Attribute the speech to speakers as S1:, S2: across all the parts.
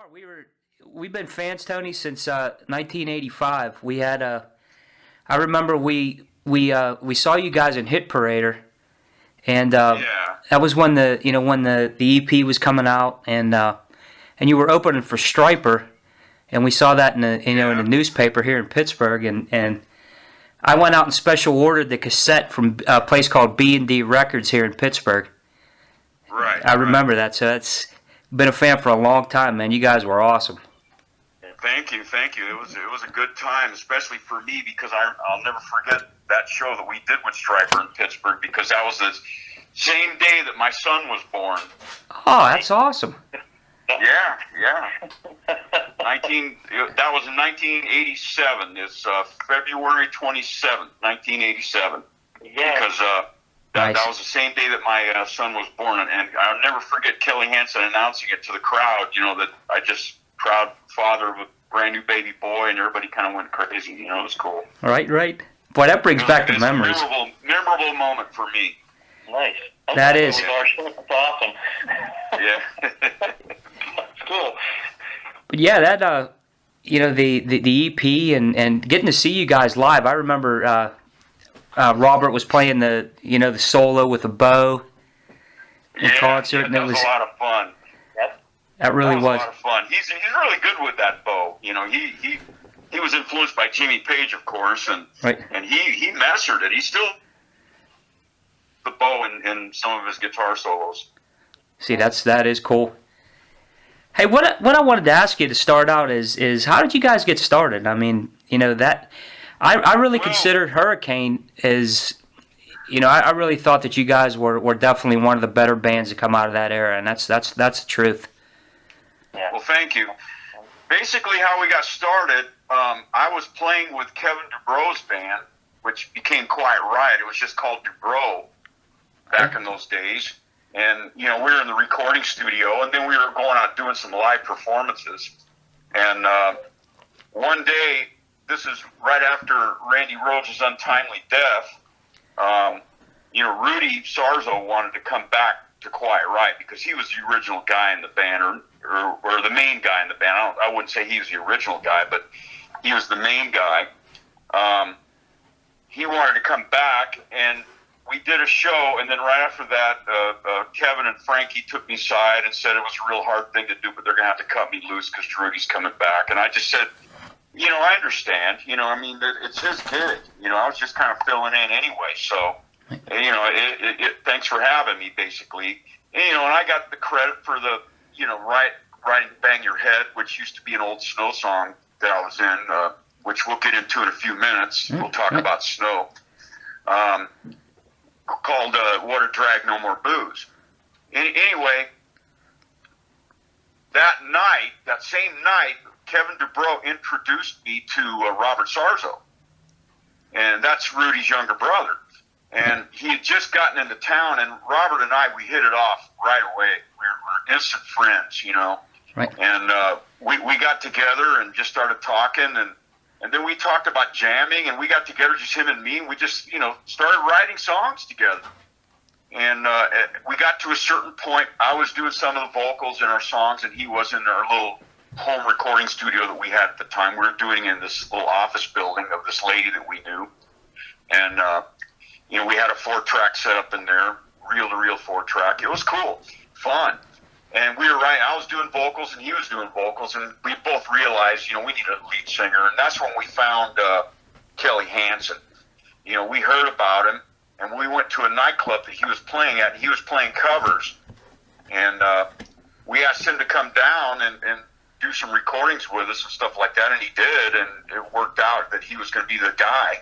S1: are. We've been fans, Tony, since 1985. We had I remember we saw you guys in Hit Parader, and
S2: Yeah.
S1: that was when the EP was coming out, and you were opening for Striper, and we saw that in the newspaper here in Pittsburgh, and I went out and special ordered the cassette from a place called B&D Records here in Pittsburgh.
S2: Right.
S1: I remember that, so that's been a fan for a long time, man. You guys were awesome.
S2: Thank you. It was a good time, especially for me, because I'll never forget that show that we did with Stryper in Pittsburgh, because that was the same day that my son was born.
S1: Oh, that's awesome.
S2: Yeah. That was in 1987. It's February 27th, 1987.
S3: Yeah.
S2: Because that was the same day that my son was born, and I'll never forget Kelly Hansen announcing it to the crowd. That I just proud father of a brand new baby boy, and everybody kind of went crazy. It was cool.
S1: Right. Boy, that brings back the
S2: It's
S1: memories.
S2: a memorable moment for me.
S3: Nice.
S1: That is.
S3: That's awesome.
S2: Yeah.
S3: That's cool.
S1: But yeah, that the EP and getting to see you guys live. I remember Robert was playing the solo with the bow in concert, and
S2: that was a lot of fun.
S1: That really was
S2: a lot of fun. He's really good with that bow. He was influenced by Jimmy Page, of course, and he mastered it. He still the bow in some of his guitar solos.
S1: See, that is cool. Hey, what I wanted to ask you to start out is how did you guys get started? I mean, that I really considered Hurricane as, I really thought that you guys were definitely one of the better bands to come out of that era, and that's the truth.
S3: Yeah.
S2: Well, thank you. Basically, how we got started, I was playing with Kevin Dubro's band, which became Quiet Riot. It was just called Dubro back in those days. And, we were in the recording studio, and then we were going out doing some live performances. And one day, this is right after Randy Rhoads' untimely death, Rudy Sarzo wanted to come back to Quiet Riot because he was the original guy in the band, or the main guy in the band. I wouldn't say he was the original guy, but he was the main guy. He wanted to come back, and we did a show, and then right after that, Kevin and Frankie took me aside and said it was a real hard thing to do, but they're going to have to cut me loose because Rudy's coming back. And I just said, I understand. It's his gig. I was just kind of filling in anyway. So, thanks for having me, basically. And I got the credit for the, writing Bang Your Head, which used to be an old Snow song that I was in, which we'll get into in a few minutes. We'll talk about Snow. Called Water Drag No More Booze. Anyway, that same night, Kevin Dubrow introduced me to Robert Sarzo. And that's Rudy's younger brother. And he had just gotten into town, and Robert and I, we hit it off right away. We were instant friends,
S1: Right.
S2: And we got together and just started talking, and then we talked about jamming, and we got together, just him and me, and we just, started writing songs together. And we got to a certain point. I was doing some of the vocals in our songs, and he was in our little home recording studio that we had at the time. We were doing in this little office building of this lady that we knew. And, we had a 4-track set up in there, reel-to-reel 4-track. It was cool, fun. And we were writing. I was doing vocals, and he was doing vocals, and we both realized, we needed a lead singer. And that's when we found Kelly Hansen. We heard about him, and we went to a nightclub that he was playing at, and he was playing covers. And we asked him to come down and do some recordings with us and stuff like that, and he did, and it worked out that he was going to be the guy.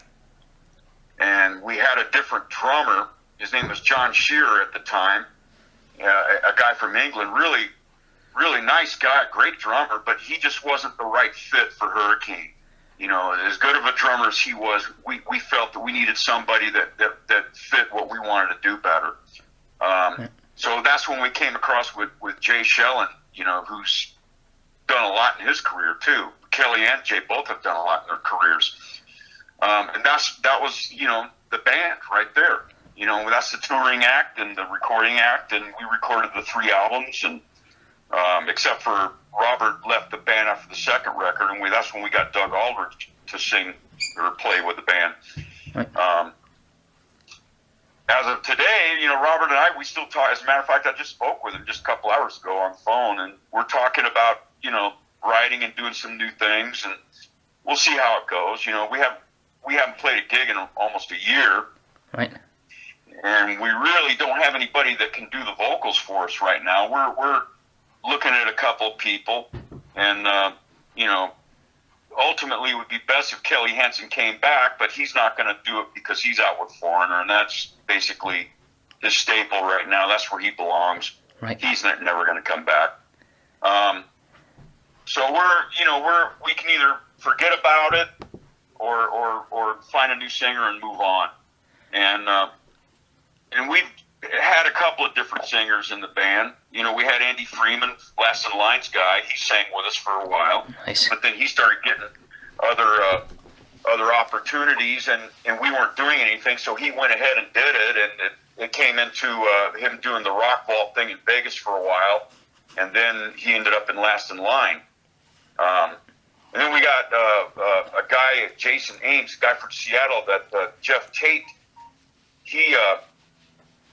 S2: And we had a different drummer. His name was John Shearer at the time, a guy from England, really, really nice guy, great drummer, but he just wasn't the right fit for Hurricane. As good of a drummer as he was, we felt that we needed somebody that fit what we wanted to do better. So that's when we came across with Jay Shellen, who's done a lot in his career too. Kelly and Jay both have done a lot in their careers. And that was, the band right there. That's the touring act and the recording act, and we recorded the 3 albums, and except for Robert left the band after the second record, and that's when we got Doug Aldrich to sing or play with the band.
S1: Right.
S2: As of today, Robert and I, we still talk. As a matter of fact, I just spoke with him just a couple hours ago on the phone, and we're talking about, writing and doing some new things, and we'll see how it goes. We haven't played a gig in almost a year.
S1: Right.
S2: And we really don't have anybody that can do the vocals for us right now. We're looking at a couple of people, and ultimately it would be best if Kelly Hansen came back, but he's not going to do it because he's out with Foreigner, and that's basically his staple right now. That's where he belongs.
S1: Right.
S2: He's never going to come back. So we can either forget about it or find a new singer and move on. And we've had a couple of different singers in the band. We had Andy Freeman, Last in Line's guy. He sang with us for a while.
S1: Nice.
S2: But then he started getting other opportunities, and we weren't doing anything, so he went ahead and did it, and it came into him doing the Rock Vault thing in Vegas for a while, and then he ended up in Last in Line. And then we got a guy, Jason Ames, a guy from Seattle, that Jeff Tate, he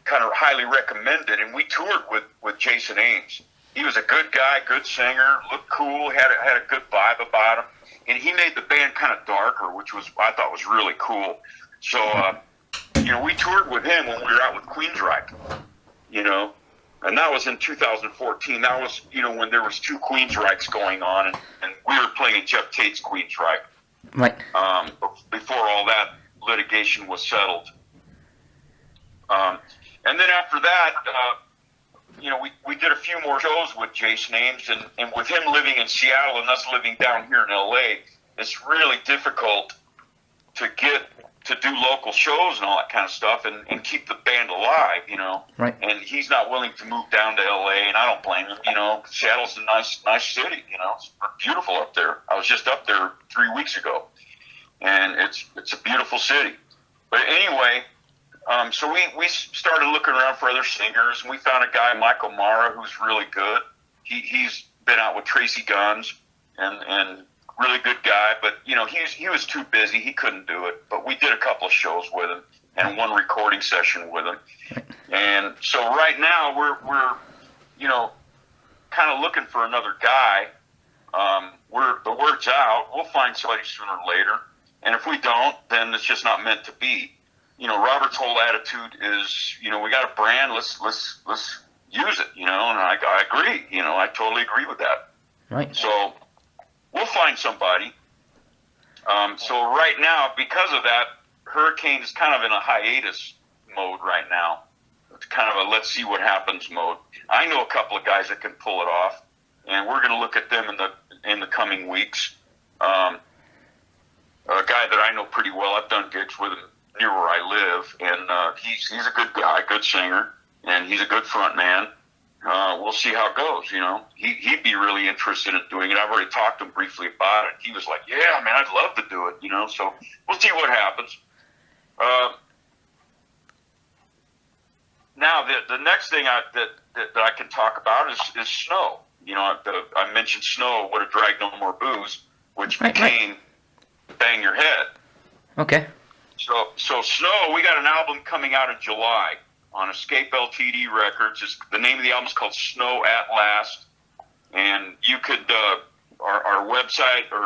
S2: kind of highly recommended, and we toured with Jason Ames. He was a good guy, good singer, looked cool, had a good vibe about him, and he made the band kind of darker, which I thought was really cool. So, we toured with him when we were out with Queensryche, and that was in 2014. That was, when there was two Queensryches going on, and we were playing in Jeff Tate's Queensryche.
S1: Right.
S2: Before all that litigation was settled. And then after that, we did a few more shows with Jason Ames, and with him living in Seattle and us living down here in LA, it's really difficult to do local shows and all that kind of stuff and keep the band alive,
S1: Right.
S2: And he's not willing to move down to LA, and I don't blame him. Seattle's a nice city, it's beautiful up there. I was just up there 3 weeks ago, and it's a beautiful city. But anyway, so we started looking around for other singers, and we found a guy, Michael Mara, who's really good. He's been out with Tracy Guns, and really good guy, but he was too busy. He couldn't do it. But we did a couple of shows with him and one recording session with him. And so right now we're kind of looking for another guy. The word's out. We'll find somebody sooner or later. And if we don't, then it's just not meant to be. Robert's whole attitude is, we got a brand, let's use it, and I agree, I totally agree with that.
S1: Right.
S2: So we'll find somebody. So right now, because of that, Hurricane is kind of in a hiatus mode right now. It's kind of a let's see what happens mode. I know a couple of guys that can pull it off, and we're going to look at them in the coming weeks. A guy that I know pretty well, I've done gigs with him near where I live, and he's a good guy, good singer, and he's a good front man. We'll see how it goes, He'd be really interested in doing it. I've already talked to him briefly about it. He was like, yeah, man, I'd love to do it, so we'll see what happens. Now, the next thing that I can talk about is Snow. I mentioned Snow, What a Drag No More Booze, which became Bang Your Head.
S1: Okay.
S2: So Snow, we got an album coming out in July on Escape LTD Records. The name of the album is called Snow at Last. And you could, our website or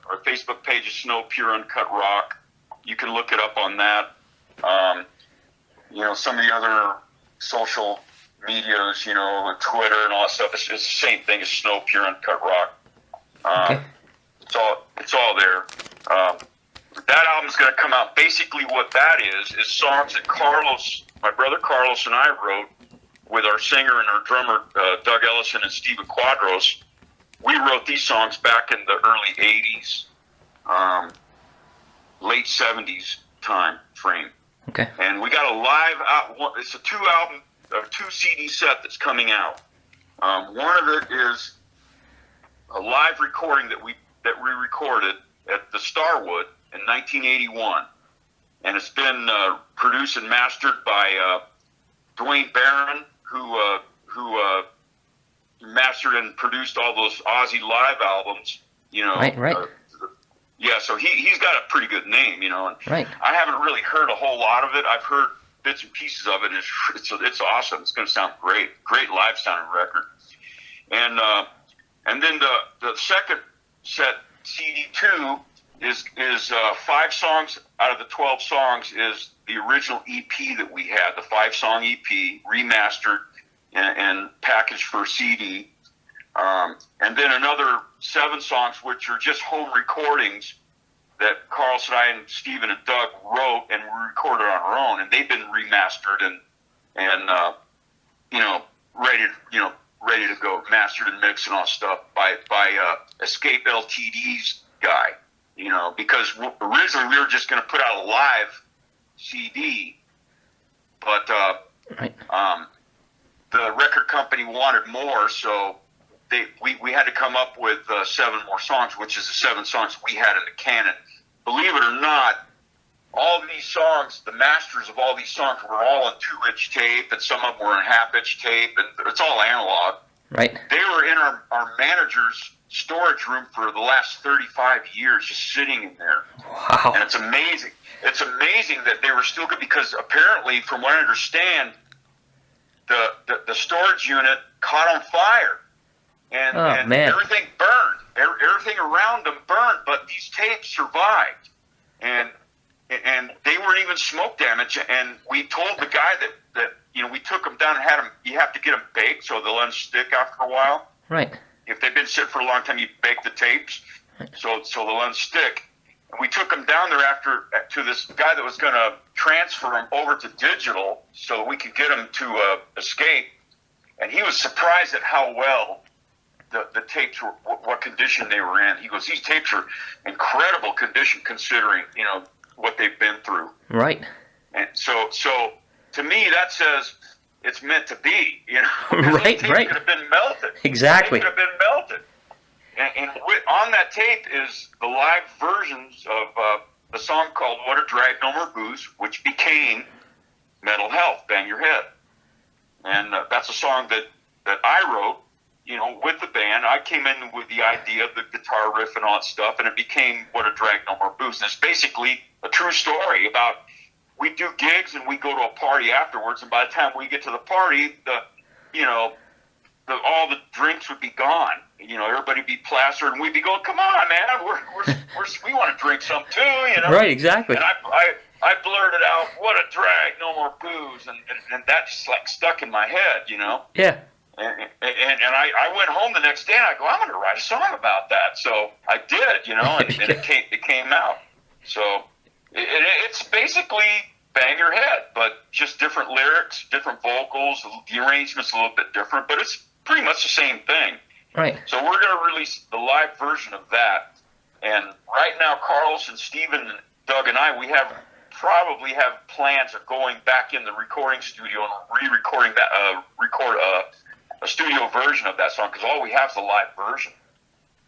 S2: our Facebook page is Snow Pure Uncut Rock. You can look it up on that. Some of the other social medias, Twitter and all that stuff, it's the same thing as Snow Pure Uncut Rock.
S1: Okay.
S2: It's all there. That album's going to come out. Basically what that is songs that my brother Carlos and I wrote with our singer and our drummer, Doug Ellison and Steven Quadros. We wrote these songs back in the early 80s, late 70s time frame.
S1: Okay.
S2: And we got a live it's a two CD set that's coming out. One of it is a live recording that we recorded at the Starwood in 1981, and it's been produced and mastered by Dwayne Barron, who mastered and produced all those Ozzy live albums. You know,
S1: Right.
S2: Yeah, so he's got a pretty good name, you know. And
S1: Right.
S2: I haven't really heard a whole lot of it. I've heard bits and pieces of it. It's awesome. It's going to sound great live sounding record. And then the second set, CD2, is 5 songs out of the 12 songs is the original EP that we had, the 5-song EP, remastered and packaged for CD. And then another 7 songs, which are just home recordings that Carlson, I, and Steven and Doug wrote and we recorded on our own, and they've been remastered and ready to go, mastered and mixed and all stuff by Escape LTD's guy, you know, because originally we were just going to put out a live CD, but the record company wanted more, so we had to come up with 7 more songs, which is the 7 songs we had in the canon. Believe it or not, all these songs, the masters of all these songs were all on 2-inch tape, and some of them were on half-inch tape, and it's all analog.
S1: Right.
S2: They were in our manager's storage room for the last 35 years, just sitting in there.
S1: Wow.
S2: And it's amazing. It's amazing that they were still good, because apparently, from what I understand, the storage unit caught on fire. And
S1: man.
S2: everything burned. Everything around them burned, but these tapes survived. And they weren't even smoke damage. And we told the guy that you know, we took them down and had them, you have to get them baked so they'll unstick after a while.
S1: Right.
S2: If they've been sitting for a long time, you bake the tapes so they'll unstick. And we took them down there to this guy that was going to transfer them over to digital so we could get them to Escape. And he was surprised at how well the tapes were, what condition they were in. He goes, these tapes are incredible condition considering, you know, what they've been through.
S1: Right.
S2: And so to me, that says it's meant to be, you know.
S1: Right.
S2: Those tapes could have been melted.
S1: Exactly.
S2: They could have been melted. And on that tape is the live versions of the song called What a Drag, No More Booze, which became Mental Health, Bang Your Head. And that's a song that I wrote, you know, with the band. I came in with the idea of the guitar riff and all that stuff, and it became What a Drag, No More Booze. And it's basically a true story about, we do gigs and we go to a party afterwards, and by the time we get to the party, all the drinks would be gone. You know, everybody would be plastered, and we'd be going, "Come on, man, we want to drink some too," you know.
S1: Right, exactly.
S2: And I blurted out, "What a drag, no more booze," and that just like stuck in my head, you know.
S1: Yeah.
S2: And I went home the next day and I go, I'm going to write a song about that. So I did, you know, and it came out. So it's basically Bang Your Head, but just different lyrics, different vocals. The arrangement's a little bit different, but it's pretty much the same thing.
S1: Right.
S2: So we're going to release the live version of that. And right now, Carlos and Steven and Doug and I, we probably have plans of going back in the recording studio and re-recording that, record a studio version of that song, because all we have is the live version.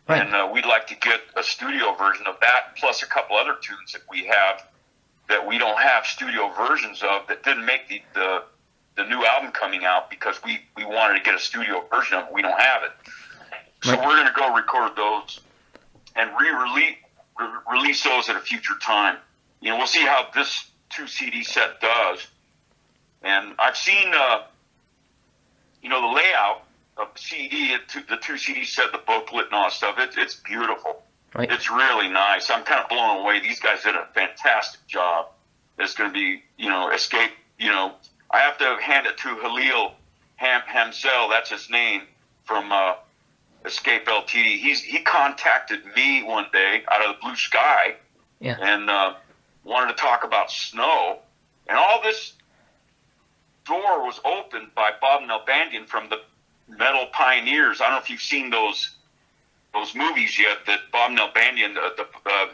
S1: Right.
S2: And we'd like to get a studio version of that, plus a couple other tunes that we have that we don't have studio versions of, that didn't make the new album coming out, because we wanted to get a studio version of it. We don't have it. So we're going to go record those and release those at a future time. You know, we'll see how this 2-CD set does. And I've seen, the layout of the CD, the 2-CD set, the booklet and all that stuff. It's beautiful.
S1: Right.
S2: It's really nice. I'm kind of blown away. These guys did a fantastic job. It's going to be, Escape, I have to hand it to Halil Hamzel, that's his name, from Escape LTD. He contacted me one day out of the blue sky,
S1: yeah,
S2: and wanted to talk about Snow. And all this door was opened by Bob Nalbandian from the Metal Pioneers. I don't know if you've seen those movies yet, that Bob Nalbandian, the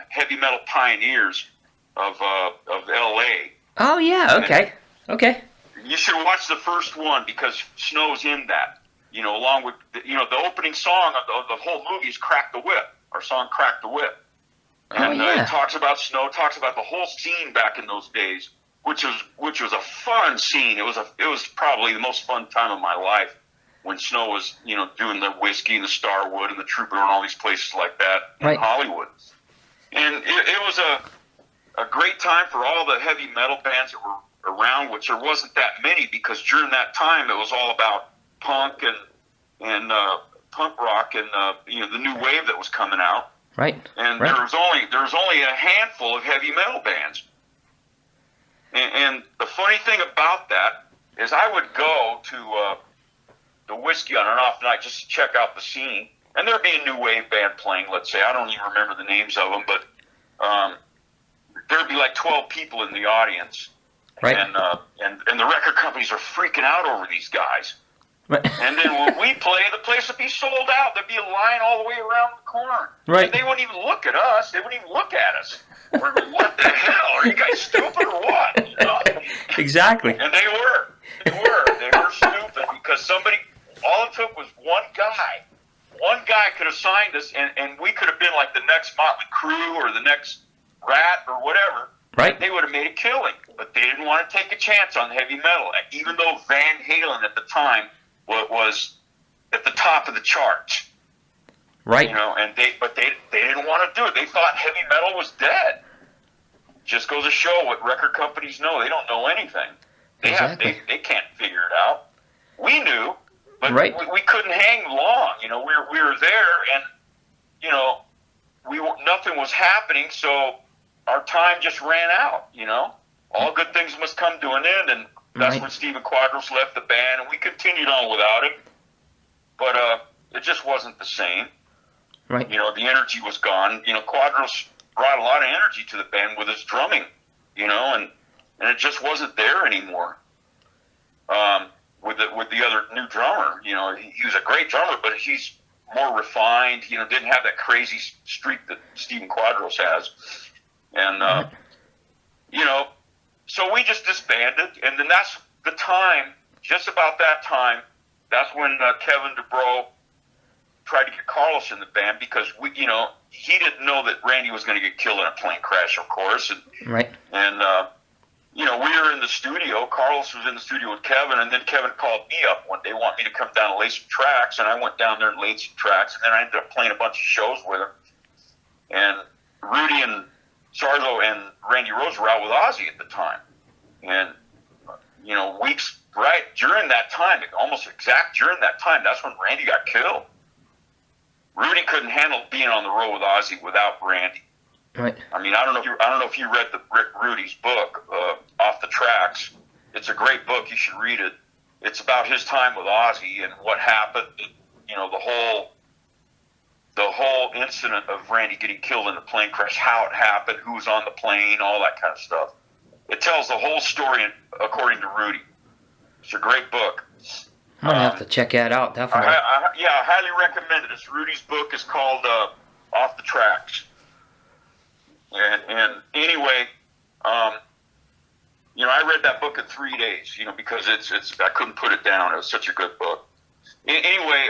S2: heavy metal pioneers of L.A.
S1: Oh, yeah, okay. Okay.
S2: You should watch the first one, because Snow's in that. Along with, the opening song of the whole movie is Crack the Whip, our song Crack the Whip. And it talks about Snow, talks about the whole scene back in those days, which was a fun scene. It was probably the most fun time of my life when Snow was, doing the Whiskey and the Starwood and the Troubadour and all these places like that in
S1: Right.
S2: Hollywood. And it was a great time for all the heavy metal bands that were around, which there wasn't that many, because during that time it was all about punk and punk rock and the new wave that was coming out.
S1: Right.
S2: And
S1: right.
S2: there was only a handful of heavy metal bands. And the funny thing about that is I would go to the Whiskey on an off night just to check out the scene, and there'd be a new wave band playing, let's say. I don't even remember the names of them, but there'd be like 12 people in the audience.
S1: Right.
S2: And the record companies are freaking out over these guys.
S1: Right.
S2: And then when we play, the place would be sold out. There'd be a line all the way around the corner.
S1: Right.
S2: And they wouldn't even look at us. They wouldn't even look at us. We're going, what the hell? Are you guys stupid or what?
S1: Exactly.
S2: And they were. They were stupid, because all it took was one guy. One guy could have signed us, and we could have been like the next Motley Crue or the next Rat or whatever.
S1: Right.
S2: They would have made a killing. But they didn't want to take a chance on heavy metal, even though Van Halen at the time was at the top of the charts.
S1: Right.
S2: And they didn't want to do it. They thought heavy metal was dead. Just goes to show what record companies know. They don't know anything.
S1: Exactly.
S2: They can't figure it out. We knew, but
S1: Right.
S2: we couldn't hang long. We were there, and nothing was happening. So our time just ran out. All good things must come to an end, and that's
S1: Right.
S2: when Stephen Quadros left the band, and we continued on without him. But it just wasn't the same.
S1: Right.
S2: The energy was gone. Quadros brought a lot of energy to the band with his drumming, and it just wasn't there anymore. With the other new drummer, he was a great drummer, but he's more refined. Didn't have that crazy streak that Stephen Quadros has, and so we just disbanded. And then that's the time. Just about that time, that's when Kevin DuBrow tried to get Carlos in the band, because he didn't know that Randy was going to get killed in a plane crash, of course.
S1: Right.
S2: And we were in the studio. Carlos was in the studio with Kevin, and then Kevin called me up one day, wanted me to come down and lay some tracks, and I went down there and laid some tracks, and then I ended up playing a bunch of shows with him. And Rudy and Sarzo and Randy Rose were out with Ozzy at the time. And, weeks right during that time, almost exact during that time, that's when Randy got killed. Rudy couldn't handle being on the road with Ozzy without Randy.
S1: Right.
S2: I mean, I don't know if you read Rudy's book, Off the Tracks. It's a great book. You should read it. It's about his time with Ozzy and what happened. The whole incident of Randy getting killed in the plane crash, how it happened, who was on the plane, all that kind of stuff. It tells the whole story according to Rudy. It's a great book.
S1: I'm gonna have to check that out, definitely.
S2: I highly recommend it. Rudy's book is called Off the Tracks. And anyway, I read that book in 3 days, because I couldn't put it down. It was such a good book. Anyway,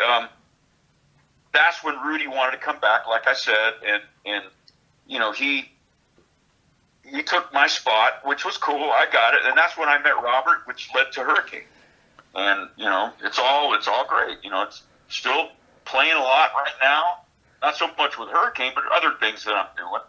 S2: that's when Rudy wanted to come back, like I said, and he took my spot, which was cool. I got it, and that's when I met Robert, which led to Hurricane. And it's all great. It's still playing a lot right now. Not so much with Hurricane, but other things that I'm doing.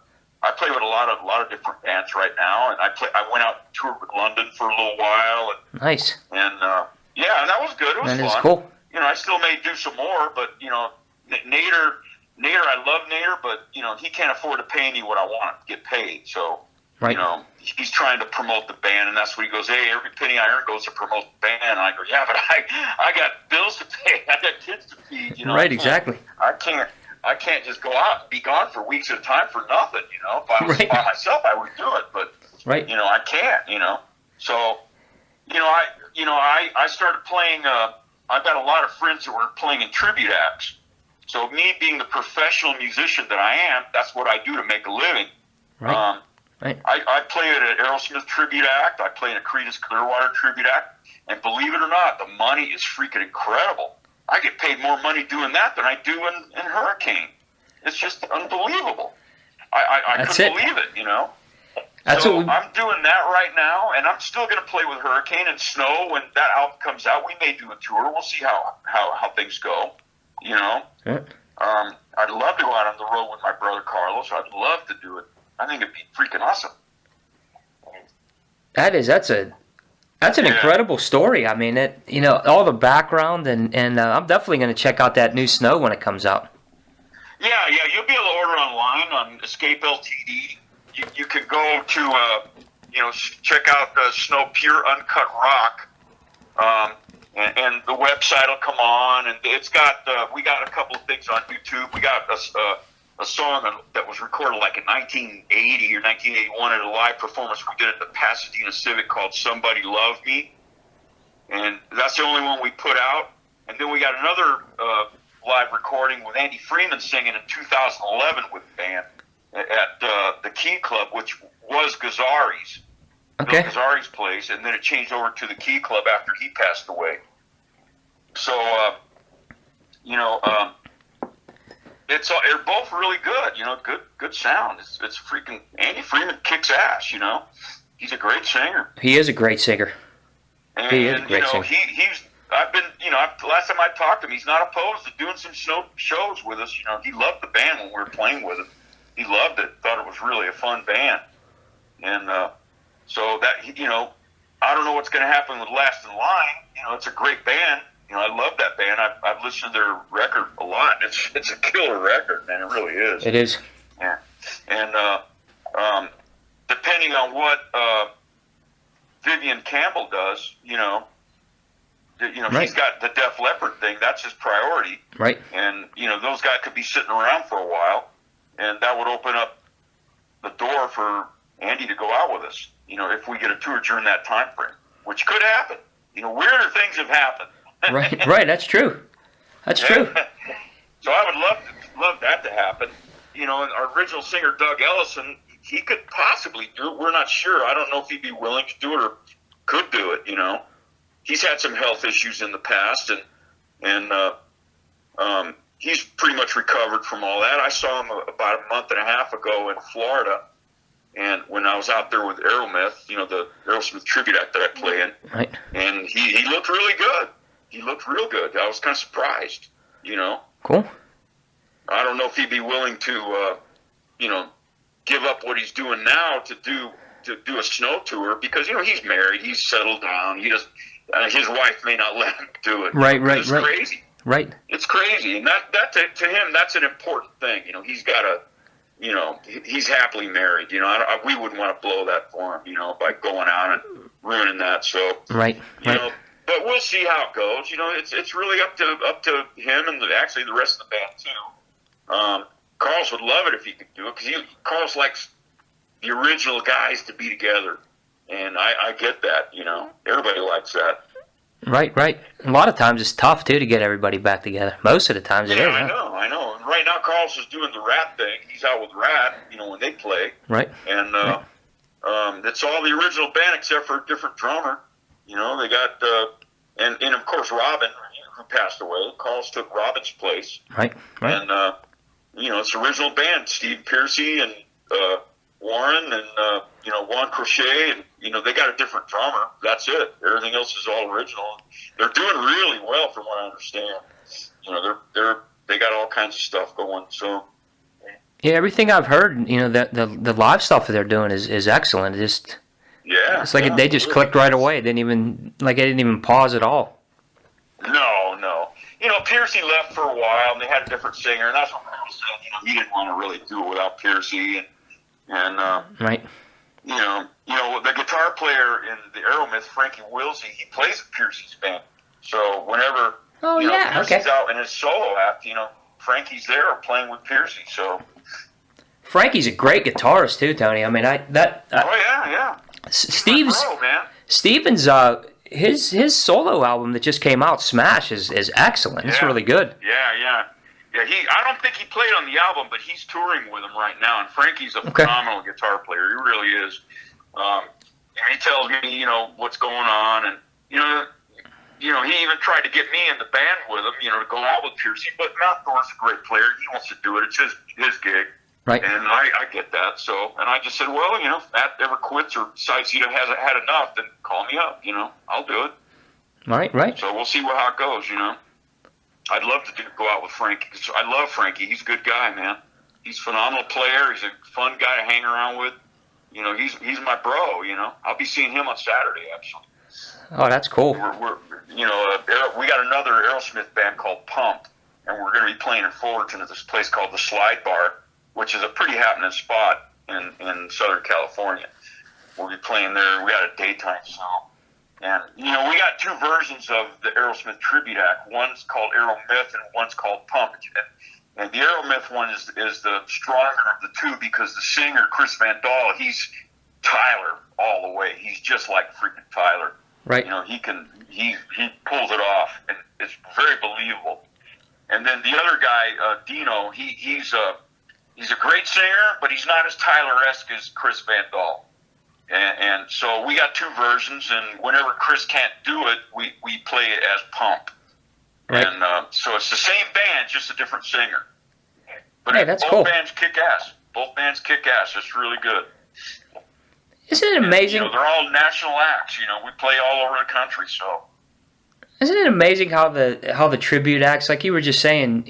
S2: I play with a lot of different bands right now, and I went out and toured with London for a little while. And,
S1: Nice.
S2: And and that was good. It was
S1: That
S2: fun.
S1: is cool.
S2: I still may do some more, but Nader, I love Nader, but he can't afford to pay me what I want to get paid. So
S1: Right.
S2: he's trying to promote the band, and that's what he goes, hey, every penny I earn goes to promote the band. And I go, yeah, but I got bills to pay. I got kids to feed.
S1: Right, exactly.
S2: I can't just go out and be gone for weeks at a time for nothing. If I was
S1: Right.
S2: by myself, I would do it, but
S1: Right.
S2: I can't. So I started playing. I've got a lot of friends who were playing in tribute acts. So me being the professional musician that I am, that's what I do to make a living.
S1: Right. Right.
S2: I play at an Aerosmith tribute act. I play in a Creedence Clearwater tribute act. And believe it or not, the money is freaking incredible. I get paid more money doing that than I do in Hurricane. It's just unbelievable. I couldn't believe it,
S1: That's
S2: so
S1: what we,
S2: I'm doing that right now, and I'm still going to play with Hurricane and Snow when that album comes out. We may do a tour. We'll see how things go. You know,
S1: yeah.
S2: I'd love to go out on the road with my brother Carlos. I'd love to do it. I think it'd be freaking awesome.
S1: That's an incredible story. I mean, all the background, and I'm definitely going to check out that new Snow when it comes out.
S2: Yeah, you'll be able to order online on Escape LTD. You can go to, check out Snow Pure Uncut Rock, and the website will come on, and it's got, we got a couple of things on YouTube. We got a song that was recorded like in 1980 or 1981 at a live performance we did at the Pasadena Civic called Somebody Love Me, and that's the only one we put out. And then we got another live recording with Andy Freeman singing in 2011 with the band at the Key Club, which was Gazzari's.
S1: Okay.
S2: Bill Gazzari's place, and then it changed over to the Key Club after he passed away. So, they're both really good. Good sound. It's freaking Andy Freeman kicks ass. He's a great singer.
S1: He is a great singer.
S2: And
S1: he is a great singer.
S2: I've been, last time I talked to him, he's not opposed to doing some Snow shows with us. He loved the band when we were playing with him. He loved it. Thought it was really a fun band. And so that, I don't know what's going to happen with Last in Line. It's a great band. I love that band. I've listened to their record a lot. It's a killer record, man. It really is.
S1: It is.
S2: Yeah. And depending on what Vivian Campbell does,
S1: Right.
S2: He's got the Def Leppard thing. That's his priority.
S1: Right.
S2: And, those guys could be sitting around for a while, and that would open up the door for Andy to go out with us, if we get a tour during that time frame, which could happen. Weirder things have happened.
S1: Right. That's true. That's true.
S2: So I would love that to happen. And our original singer, Doug Ellison, he could possibly do it. We're not sure. I don't know if he'd be willing to do it or could do it, He's had some health issues in the past, and he's pretty much recovered from all that. I saw him about a month and a half ago in Florida, and when I was out there with Aerosmith, the Aerosmith tribute act that I play in,
S1: right.
S2: And he looked really good. He looked real good. I was kind of surprised,
S1: Cool.
S2: I don't know if he'd be willing to, give up what he's doing now to do a Snow tour because he's married, he's settled down, he just. His wife may not let him do it.
S1: Right.
S2: It's crazy.
S1: Right.
S2: It's crazy, and that to him, that's an important thing. He's got he's happily married. We wouldn't want to blow that for him. By going out and ruining that. So
S1: right.
S2: But we'll see how it goes. It's really up to him and actually the rest of the band too. Carlos would love it if he could do it because Carlos likes the original guys to be together. And I get that, everybody likes that.
S1: Right. A lot of times it's tough, too, to get everybody back together. Most of the times it is.
S2: I know. And right now Carlos is doing the Rat thing. He's out with Rat, when they play.
S1: Right.
S2: And it's all the original band except for a different drummer. They got, and of course Robin, who passed away. Carlos took Robin's place.
S1: Right.
S2: And, it's the original band. Steve Piercy and Warren and, Juan Crochet, and, they got a different drummer. That's it. Everything else is all original. They're doing really well from what I understand. They got all kinds of stuff going, so.
S1: Yeah, everything I've heard, the live stuff that they're doing is excellent. It's like they just clicked right away. It didn't even pause at all.
S2: No. Piercy left for a while, and they had a different singer, and that's what Carl said. He didn't want to really do it without Piercy, and
S1: right.
S2: The guitar player in the Aerosmith, Frankie Wilsey, he plays with Piercy's band. So whenever Piercy's out in his solo act, Frankie's there playing with Piercy. So
S1: Frankie's a great guitarist too, Tony. I mean, Steven's his solo album that just came out, Smash, is excellent. It's really good.
S2: Yeah. I don't think he played on the album, but he's touring with him right now. And Frankie's a phenomenal guitar player. He really is. He tells me, what's going on, and he even tried to get me in the band with him, to go out with Piercy. But Matt Thorne's a great player. He wants to do it. It's his gig.
S1: Right.
S2: And I get that. So, and I just said, well, if Matt ever quits or decides he hasn't had enough, then call me up. I'll do it.
S1: Right.
S2: So we'll see how it goes. I'd love to go out with Frankie. 'Cause I love Frankie. He's a good guy, man. He's a phenomenal player. He's a fun guy to hang around with. He's my bro. I'll be seeing him on Saturday, actually.
S1: Oh, that's cool.
S2: We got another Aerosmith band called Pump, and we're going to be playing in Fullerton at this place called the Slide Bar, which is a pretty happening spot in Southern California. We'll be playing there. We got a daytime song. And, we got two versions of the Aerosmith tribute act. One's called Aeromyth and one's called Pump. And the Aeromyth one is the stronger of the two because the singer, Chris Van Dahl, he's Tyler all the way. He's just like freaking Tyler.
S1: Right.
S2: He pulls it off, and it's very believable. And then the other guy, Dino, he's a great singer, but he's not as Tyler-esque as Chris Van Dahl. And so we got two versions, and whenever Chris can't do it, we play it as Pump.
S1: Right.
S2: And so it's the same band, just a different singer. But
S1: hey, that's
S2: both
S1: cool.
S2: bands kick ass. Both bands kick ass. It's really good.
S1: Isn't it amazing?
S2: And, they're all national acts. We play all over the country, so.
S1: Isn't it amazing how the tribute acts, like you were just saying,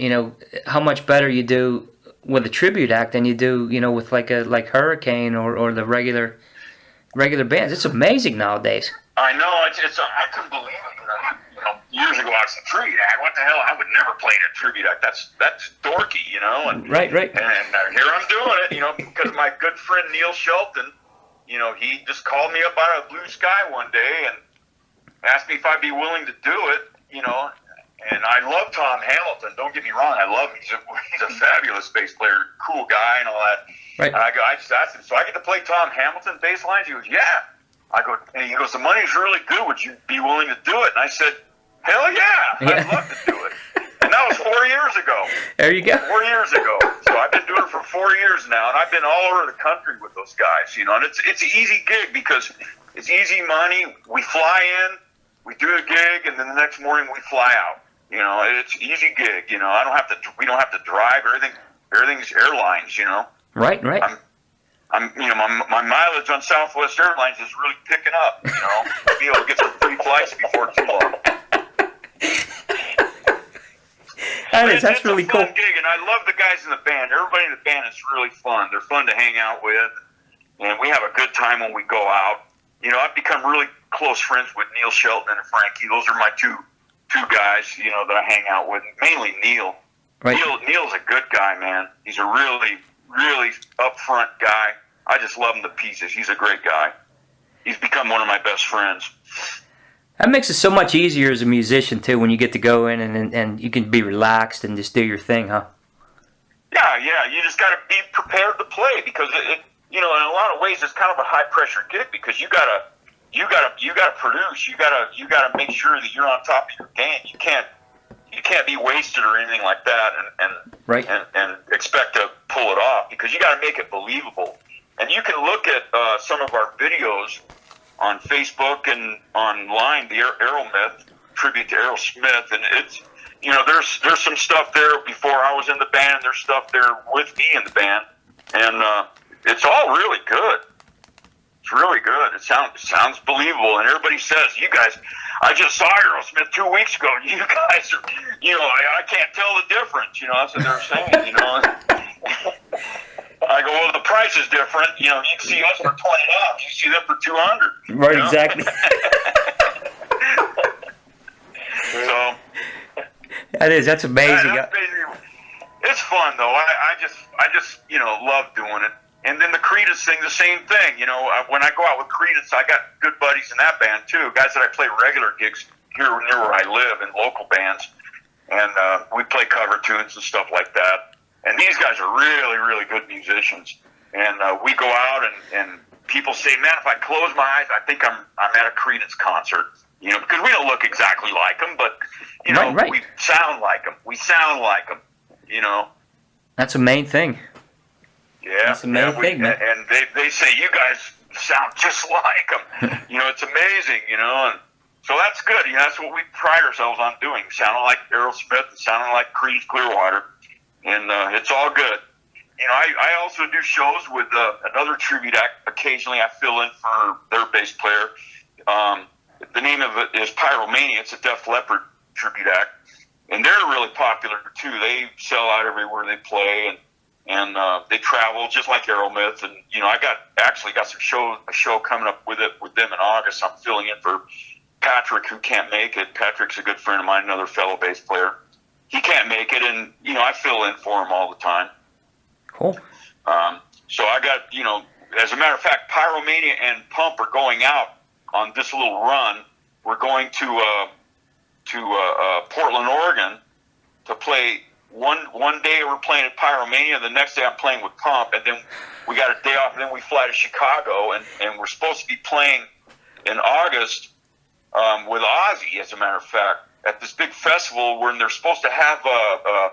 S1: how much better you do with a tribute act than you do, with like Hurricane or the regular bands. It's amazing nowadays.
S2: I know. I couldn't believe it. Years ago, I was a tribute act. What the hell? I would never play in a tribute act. That's dorky, And,
S1: Right.
S2: And here I'm doing it, because my good friend Neil Shelton, he just called me up out of blue sky one day and asked me if I'd be willing to do it, And I love Tom Hamilton. Don't get me wrong. I love him. He's a fabulous bass player, cool guy, and all that.
S1: Right.
S2: And I just asked him, so I get to play Tom Hamilton bass lines? He goes, yeah. And he goes, the money's really good. Would you be willing to do it? And I said, hell yeah. I'd love to do it. And that was 4 years ago.
S1: There you go.
S2: 4 years ago. So I've been doing it for 4 years now, and I've been all over the country with those guys, And it's an easy gig because it's easy money. We fly in, we do a gig, and then the next morning we fly out. It's an easy gig. We don't have to drive. Everything's airlines.
S1: Right.
S2: My mileage on Southwest Airlines is really picking up. Be able to get some free flights before too long.
S1: That's really cool.
S2: It's a fun gig, and I love the guys in the band. Everybody in the band is really fun. They're fun to hang out with, and we have a good time when we go out. I've become really close friends with Neil Shelton and Frankie. Those are my two guys, that I hang out with. Mainly Neil.
S1: Right.
S2: Neil's a good guy, man. He's a really, really upfront guy. I just love him to pieces. He's a great guy. He's become one of my best friends.
S1: That makes it so much easier as a musician, too, when you get to go in and you can be relaxed and just do your thing, huh?
S2: Yeah. You just got to be prepared to play because it in a lot of ways, it's kind of a high pressure gig because you gotta produce. You gotta make sure that you're on top of your game. You can't be wasted or anything like that, and expect to pull it off because you got to make it believable. And you can look at some of our videos on Facebook and online, the Aeromyth tribute to Aerosmith, and it's there's some stuff there before I was in the band. There's stuff there with me in the band, and it's all really good. It's really good. It sounds believable, and everybody says, "You guys, I just saw Aerosmith 2 weeks ago. And you guys are, I can't tell the difference." That's what they're saying. I go, well, the price is different. You can see us for $20. You see them for $200.
S1: Right, exactly.
S2: So
S1: that's amazing.
S2: It's fun though. I just love doing it. And then the Creedence thing, the same thing. When I go out with Creedence, I got good buddies in that band too. Guys that I play regular gigs here near where I live in local bands, and we play cover tunes and stuff like that. And these guys are really, really good musicians. And we go out and people say, "Man, if I close my eyes, I think I'm at a Creedence concert." Because we don't look exactly like them, but
S1: right.
S2: we sound like them. We sound like them.
S1: That's the main thing.
S2: Yeah,
S1: that's the main thing, man.
S2: And they say you guys sound just like them. It's amazing. And so that's good. That's what we pride ourselves on doing. Sounding like Aerosmith, and sounding like Creedence Clearwater, and it's all good. I also do shows with another tribute act. Occasionally, I fill in for their bass player. The name of it is Pyromania. It's a Def Leppard tribute act, and they're really popular too. They sell out everywhere they play, and they travel just like Aeromith. And I got a show coming up with them in August. I'm filling in for Patrick, who can't make it. Patrick's a good friend of mine, another fellow bass player. He can't make it, and I fill in for him all the time.
S1: Cool.
S2: So I got, as a matter of fact, Pyromania and Pump are going out on this little run. We're going to Portland, Oregon, to play. One day we're playing at Pyromania, the next day I'm playing with Pump, and then we got a day off, and then we fly to Chicago, and we're supposed to be playing in August with Ozzy, as a matter of fact, at this big festival where they're supposed to have a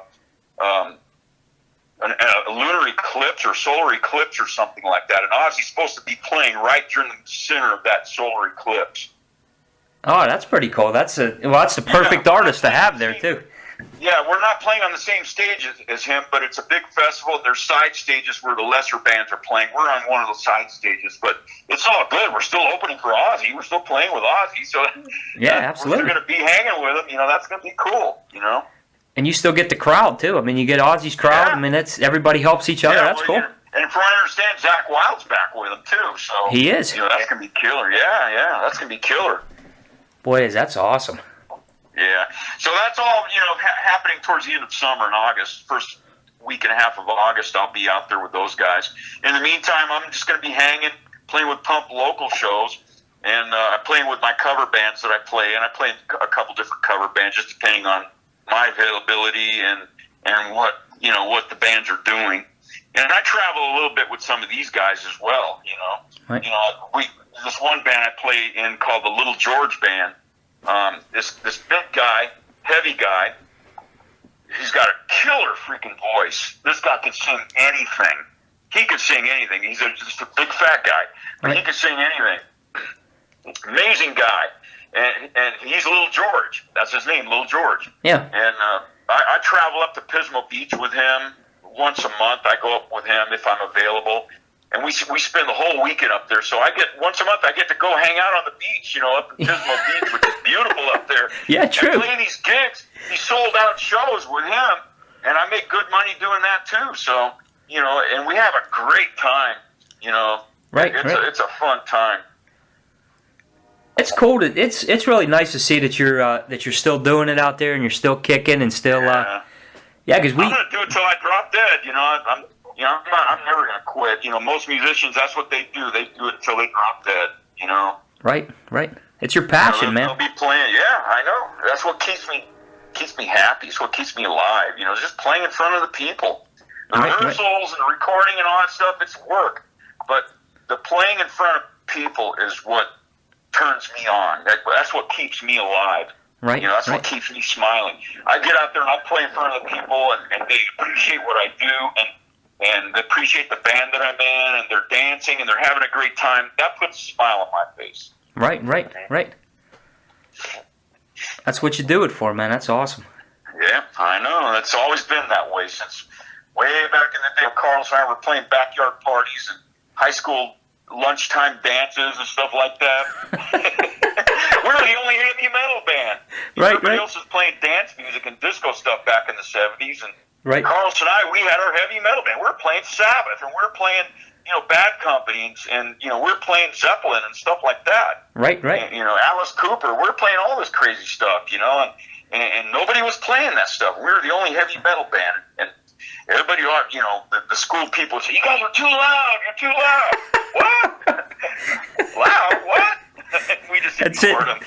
S2: lunar eclipse or solar eclipse or something like that, and Ozzy's supposed to be playing right during the center of that solar eclipse.
S1: Oh, that's pretty cool. That's the perfect artist to have there too.
S2: Yeah, we're not playing on the same stage as him, but it's a big festival. There's side stages where the lesser bands are playing. We're on one of those side stages, but it's all good. We're still opening for Ozzy. We're still playing with Ozzy, so
S1: yeah, absolutely.
S2: We're going to be hanging with him. That's going to be cool.
S1: And you still get the crowd too. I mean, you get Ozzy's crowd.
S2: Yeah.
S1: I mean, everybody helps each other. That's cool.
S2: And from what I understand, Zach Wilde's back with him too. So
S1: he is.
S2: That's going to be killer. Yeah, that's going to be killer.
S1: Boy, that's awesome.
S2: Yeah. So that's all, happening towards the end of summer in August. First week and a half of August, I'll be out there with those guys. In the meantime, I'm just going to be hanging, playing with Pump local shows, and playing with my cover bands that I play. And I play in a couple different cover bands, just depending on my availability and what the bands are doing. And I travel a little bit with some of these guys as well,
S1: Right.
S2: This one band I play in called the Little George Band. This big guy, heavy guy, he's got a killer freaking voice. This guy can sing anything. He could sing anything. He's just a big fat guy, but
S1: Right.
S2: he can sing anything. Amazing guy. And he's Little George. That's his name, Little George.
S1: Yeah.
S2: And I travel up to Pismo Beach with him once a month. I go up with him if I'm available. And we spend the whole weekend up there. So once a month I get to go hang out on the beach, up at Pismo Beach, which is beautiful up there.
S1: Yeah, true.
S2: And play these gigs, these sold out shows with him, and I make good money doing that too. So, and we have a great time,
S1: Right.
S2: It's a fun time.
S1: It's cool. It's really nice to see that you're still doing it out there and you're still kicking and still. Because
S2: I'm gonna do it till I drop dead. I'm never gonna quit. Most musicians, that's what they do. They do it until they drop dead.
S1: Right. It's your passion, man.
S2: They'll be playing. Yeah, I know. That's what keeps me happy. It's what keeps me alive. Just playing in front of the people. The rehearsals and the recording and all that stuff, it's work. But the playing in front of people is what turns me on. That's what keeps me alive.
S1: Right.
S2: That's what keeps me smiling. I get out there and I play in front of the people, and they appreciate what I do, and they appreciate the band that I'm in, and they're dancing, and they're having a great time. That puts a smile on my face.
S1: Right. That's what you do it for, man. That's awesome.
S2: Yeah, I know. It's always been that way since way back in the day. Carlos and I were playing backyard parties and high school lunchtime dances and stuff like that. We're the only heavy metal band. Everybody else was playing dance music and disco stuff back in the 70s. And Carlos and I, we had our heavy metal band. We were playing Sabbath, and we were playing, Bad Company, and we were playing Zeppelin and stuff like that. Right. And, Alice Cooper. We were playing all this crazy stuff, and nobody was playing that stuff. We were the only heavy metal band, and everybody, the school people say, "You guys are too loud. You're too loud." What? Loud? What? We just ignored them.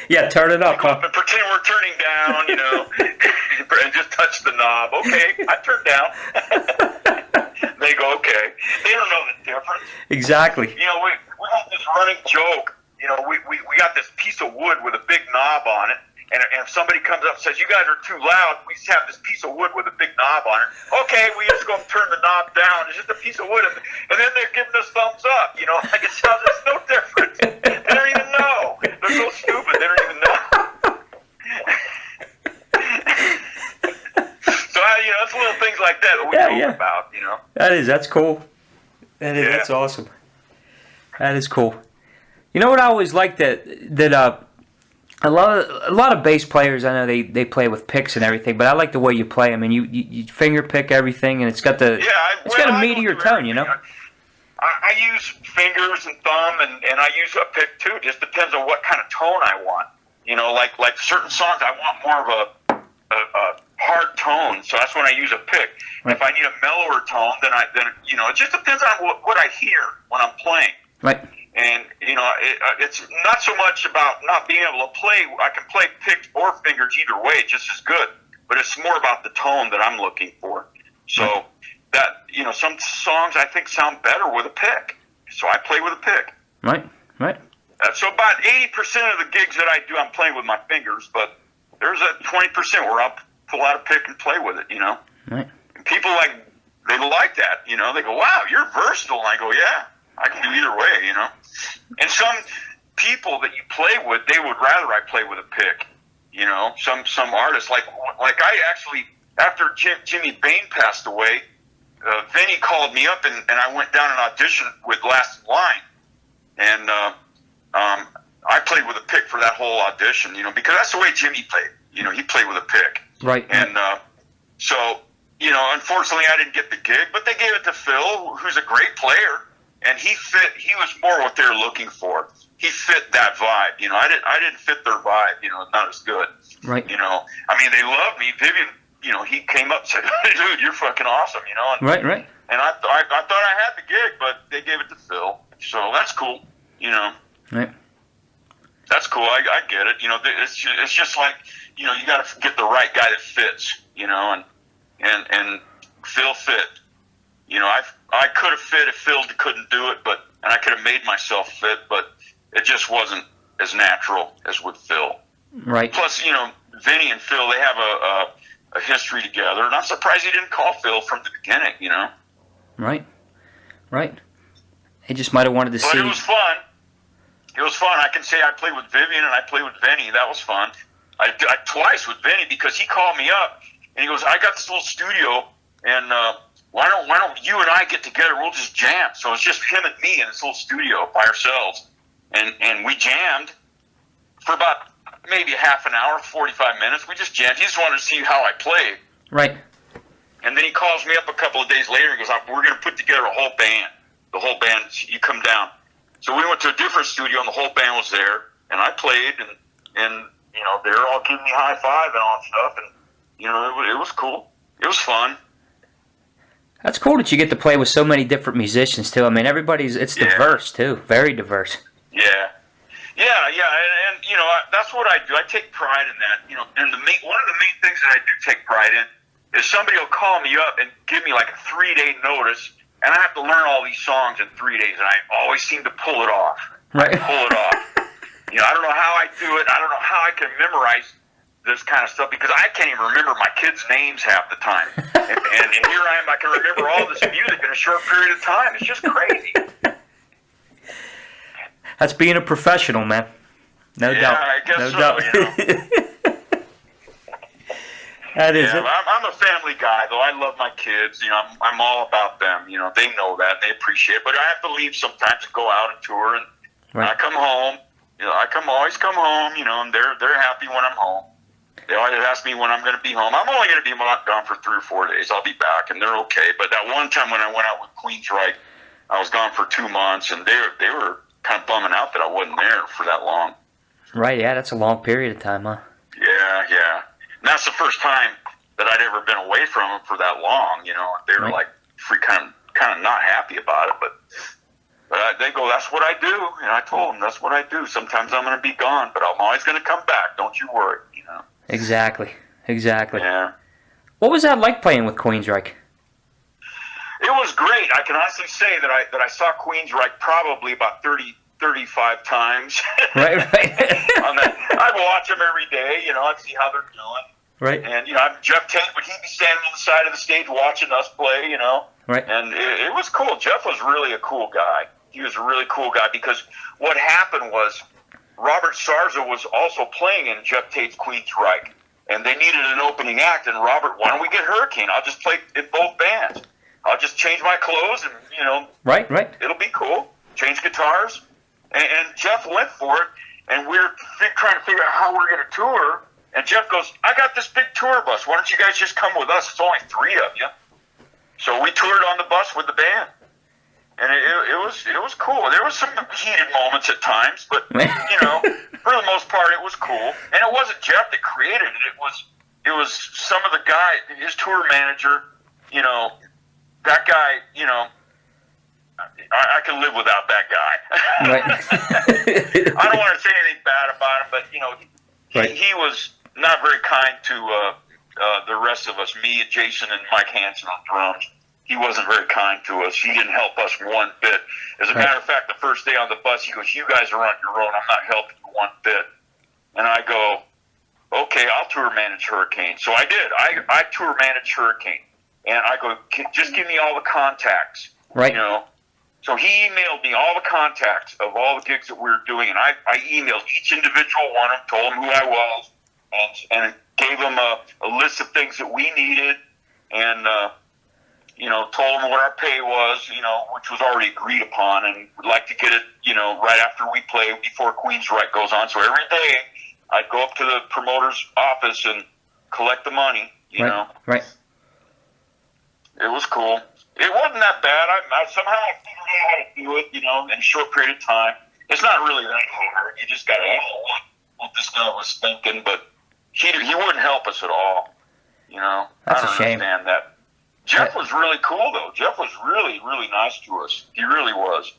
S1: Yeah, turn it up.
S2: Go up and pretend we're turning down, and just touch the knob. Okay, I turned down. They go, okay. They don't know the difference.
S1: Exactly.
S2: We got this running joke. We got this piece of wood with a big knob on it. And if somebody comes up and says, "You guys are too loud," we just have this piece of wood with a big knob on it. Okay, we just go and turn the knob down. It's just a piece of wood. And then they're giving us thumbs up. Like it's no different. They don't even know. They're so stupid. They don't even know. So, it's little things like that we talk about,
S1: That's cool. That's awesome. That is cool. You know what I always like that a lot of bass players, I know they play with picks and everything, but I like the way you play. I mean, you finger pick everything, and it's got a meatier tone,
S2: I use fingers and thumb, and I use a pick too. It just depends on what kind of tone I want. Like certain songs, I want more of a hard tone, so that's when I use a pick.
S1: Right.
S2: If I need a mellower tone, then it just depends on what I hear when I'm playing.
S1: Right.
S2: And it's not so much about not being able to play. I can play picked or fingers either way, just as good. But it's more about the tone that I'm looking for. So that some songs I think sound better with a pick. So I play with a pick.
S1: Right.
S2: So about 80% of the gigs that I do, I'm playing with my fingers. But there's a 20% where I'll pull out a pick and play with it.
S1: Right.
S2: And people they like that. They go, "Wow, you're versatile." And I go, "Yeah, I can do either way." And some people that you play with, they would rather I play with a pick. Some artists like I actually, after Jimmy Bain passed away, Vinny called me up and I went down and auditioned with Last Line, and I played with a pick for that whole audition. Because that's the way Jimmy played. He played with a pick.
S1: Right.
S2: And so unfortunately I didn't get the gig, but they gave it to Phil, who's a great player. And he was more what they're looking for. He fit that vibe. I didn't fit their vibe, not as good.
S1: Right.
S2: I mean, they loved me. Vivian, he came up and said, "Dude, you're fucking awesome," And,
S1: Right.
S2: And I thought I had the gig, but they gave it to Phil. So that's cool,
S1: Right.
S2: That's cool. I get it. It's just like, you got to get the right guy that fits, and Phil fit. I could have fit if Phil couldn't do it, and I could have made myself fit, but it just wasn't as natural as with Phil.
S1: Right.
S2: Plus, Vinny and Phil, they have a history together, and I'm surprised he didn't call Phil from the beginning,
S1: Right. He just might have wanted to see.
S2: But it was fun. I can say I played with Vivian and I played with Vinny. That was fun. I twice with Vinny because he called me up and he goes, "I got this little studio, and why don't you and I get together? We'll just jam." So it's just him and me in this little studio by ourselves, and we jammed for about maybe a half an hour, 45 minutes. We just jammed. He just wanted to see how I played.
S1: Right.
S2: And then he calls me up a couple of days later and goes, "We're going to put together a whole band. The whole band, you come down." So we went to a different studio and the whole band was there, and I played, and they were all giving me high five and all that stuff, and it was cool. It was fun.
S1: That's cool that you get to play with so many different musicians too. I mean, it's diverse too, very diverse.
S2: Yeah, and that's what I do. I take pride in that. And one of the main things that I do take pride in is somebody will call me up and give me like a 3-day notice, and I have to learn all these songs in 3 days, and I always seem to pull it off.
S1: Right.
S2: Pull it off. I don't know how I do it. I don't know how I can memorize this kind of stuff because I can't even remember my kids' names half the time. and here I am, I can remember all this music in a short period of time. It's just crazy.
S1: That's being a professional, man. No doubt.
S2: I guess
S1: no
S2: so,
S1: doubt. That is it.
S2: I'm a family guy, though. I love my kids. I'm all about them. They know that. They appreciate it. But I have to leave sometimes and go out and tour. And
S1: Right.
S2: I come home. Always come home, and they're happy when I'm home. They always ask me when I'm going to be home. I'm only going to be gone for 3 or 4 days. I'll be back, and they're okay. But that one time when I went out with Queensryche, I was gone for 2 months, and they were kind of bumming out that I wasn't there for that long.
S1: Right, yeah, that's a long period of time, huh?
S2: Yeah. And that's the first time that I'd ever been away from them for that long, They were
S1: Right.
S2: like kind of not happy about it, but they go, "That's what I do." And I told them, "That's what I do. Sometimes I'm going to be gone, but I'm always going to come back. Don't you worry."
S1: Exactly.
S2: Yeah.
S1: What was that like playing with Queensryche?
S2: It was great. I can honestly say that I saw Queensryche probably about 35 times.
S1: Right.
S2: I'd watch them every day, I'd see how they're doing.
S1: Right.
S2: And, Jeff Tate, would he be standing on the side of the stage watching us play,
S1: Right.
S2: And it was cool. Jeff was really a cool guy. He was a really cool guy because what happened was Robert Sarza was also playing in Jeff Tate's Queensryche. and they needed an opening act. And Robert, why don't we get Hurricane? I'll just play in both bands. I'll just change my clothes, and
S1: Right.
S2: it'll be cool. Change guitars, and Jeff went for it. And we're trying to figure out how we're going to tour. And Jeff goes, I got this big tour bus. Why don't you guys just come with us? It's only 3 of you. So we toured on the bus with the band. And it was cool. There was some heated moments at times, but, for the most part, it was cool. And it wasn't Jeff that created it. It was some of the guy, his tour manager, that guy, I can live without that guy.
S1: Right.
S2: I don't want to say anything bad about him, but he was not very kind to the rest of us, me and Jason and Mike Hansen on drums. He wasn't very kind to us. He didn't help us one bit. As a matter of fact, the first day on the bus, he goes, "You guys are on your own. I'm not helping you one bit." And I go, "Okay, I'll tour manage Hurricane." So I did. I tour managed Hurricane, and I go, "Just give me all the contacts."
S1: Right.
S2: So he emailed me all the contacts of all the gigs that we were doing, and I emailed each individual one of them, told them who I was, and gave them a list of things that we needed, and told them what our pay was, which was already agreed upon, and would like to get it, right after we play, before Queensryche goes on. So every day I'd go up to the promoter's office and collect the money,
S1: Right.
S2: It was cool. It wasn't that bad. I somehow I figured out how to do it, in a short period of time. It's not really that hard. You just got to know what this guy was thinking, but he wouldn't help us at all.
S1: That's
S2: I don't
S1: a shame.
S2: understand that. Jeff was really cool, though. Jeff was really, really nice to us. He really was.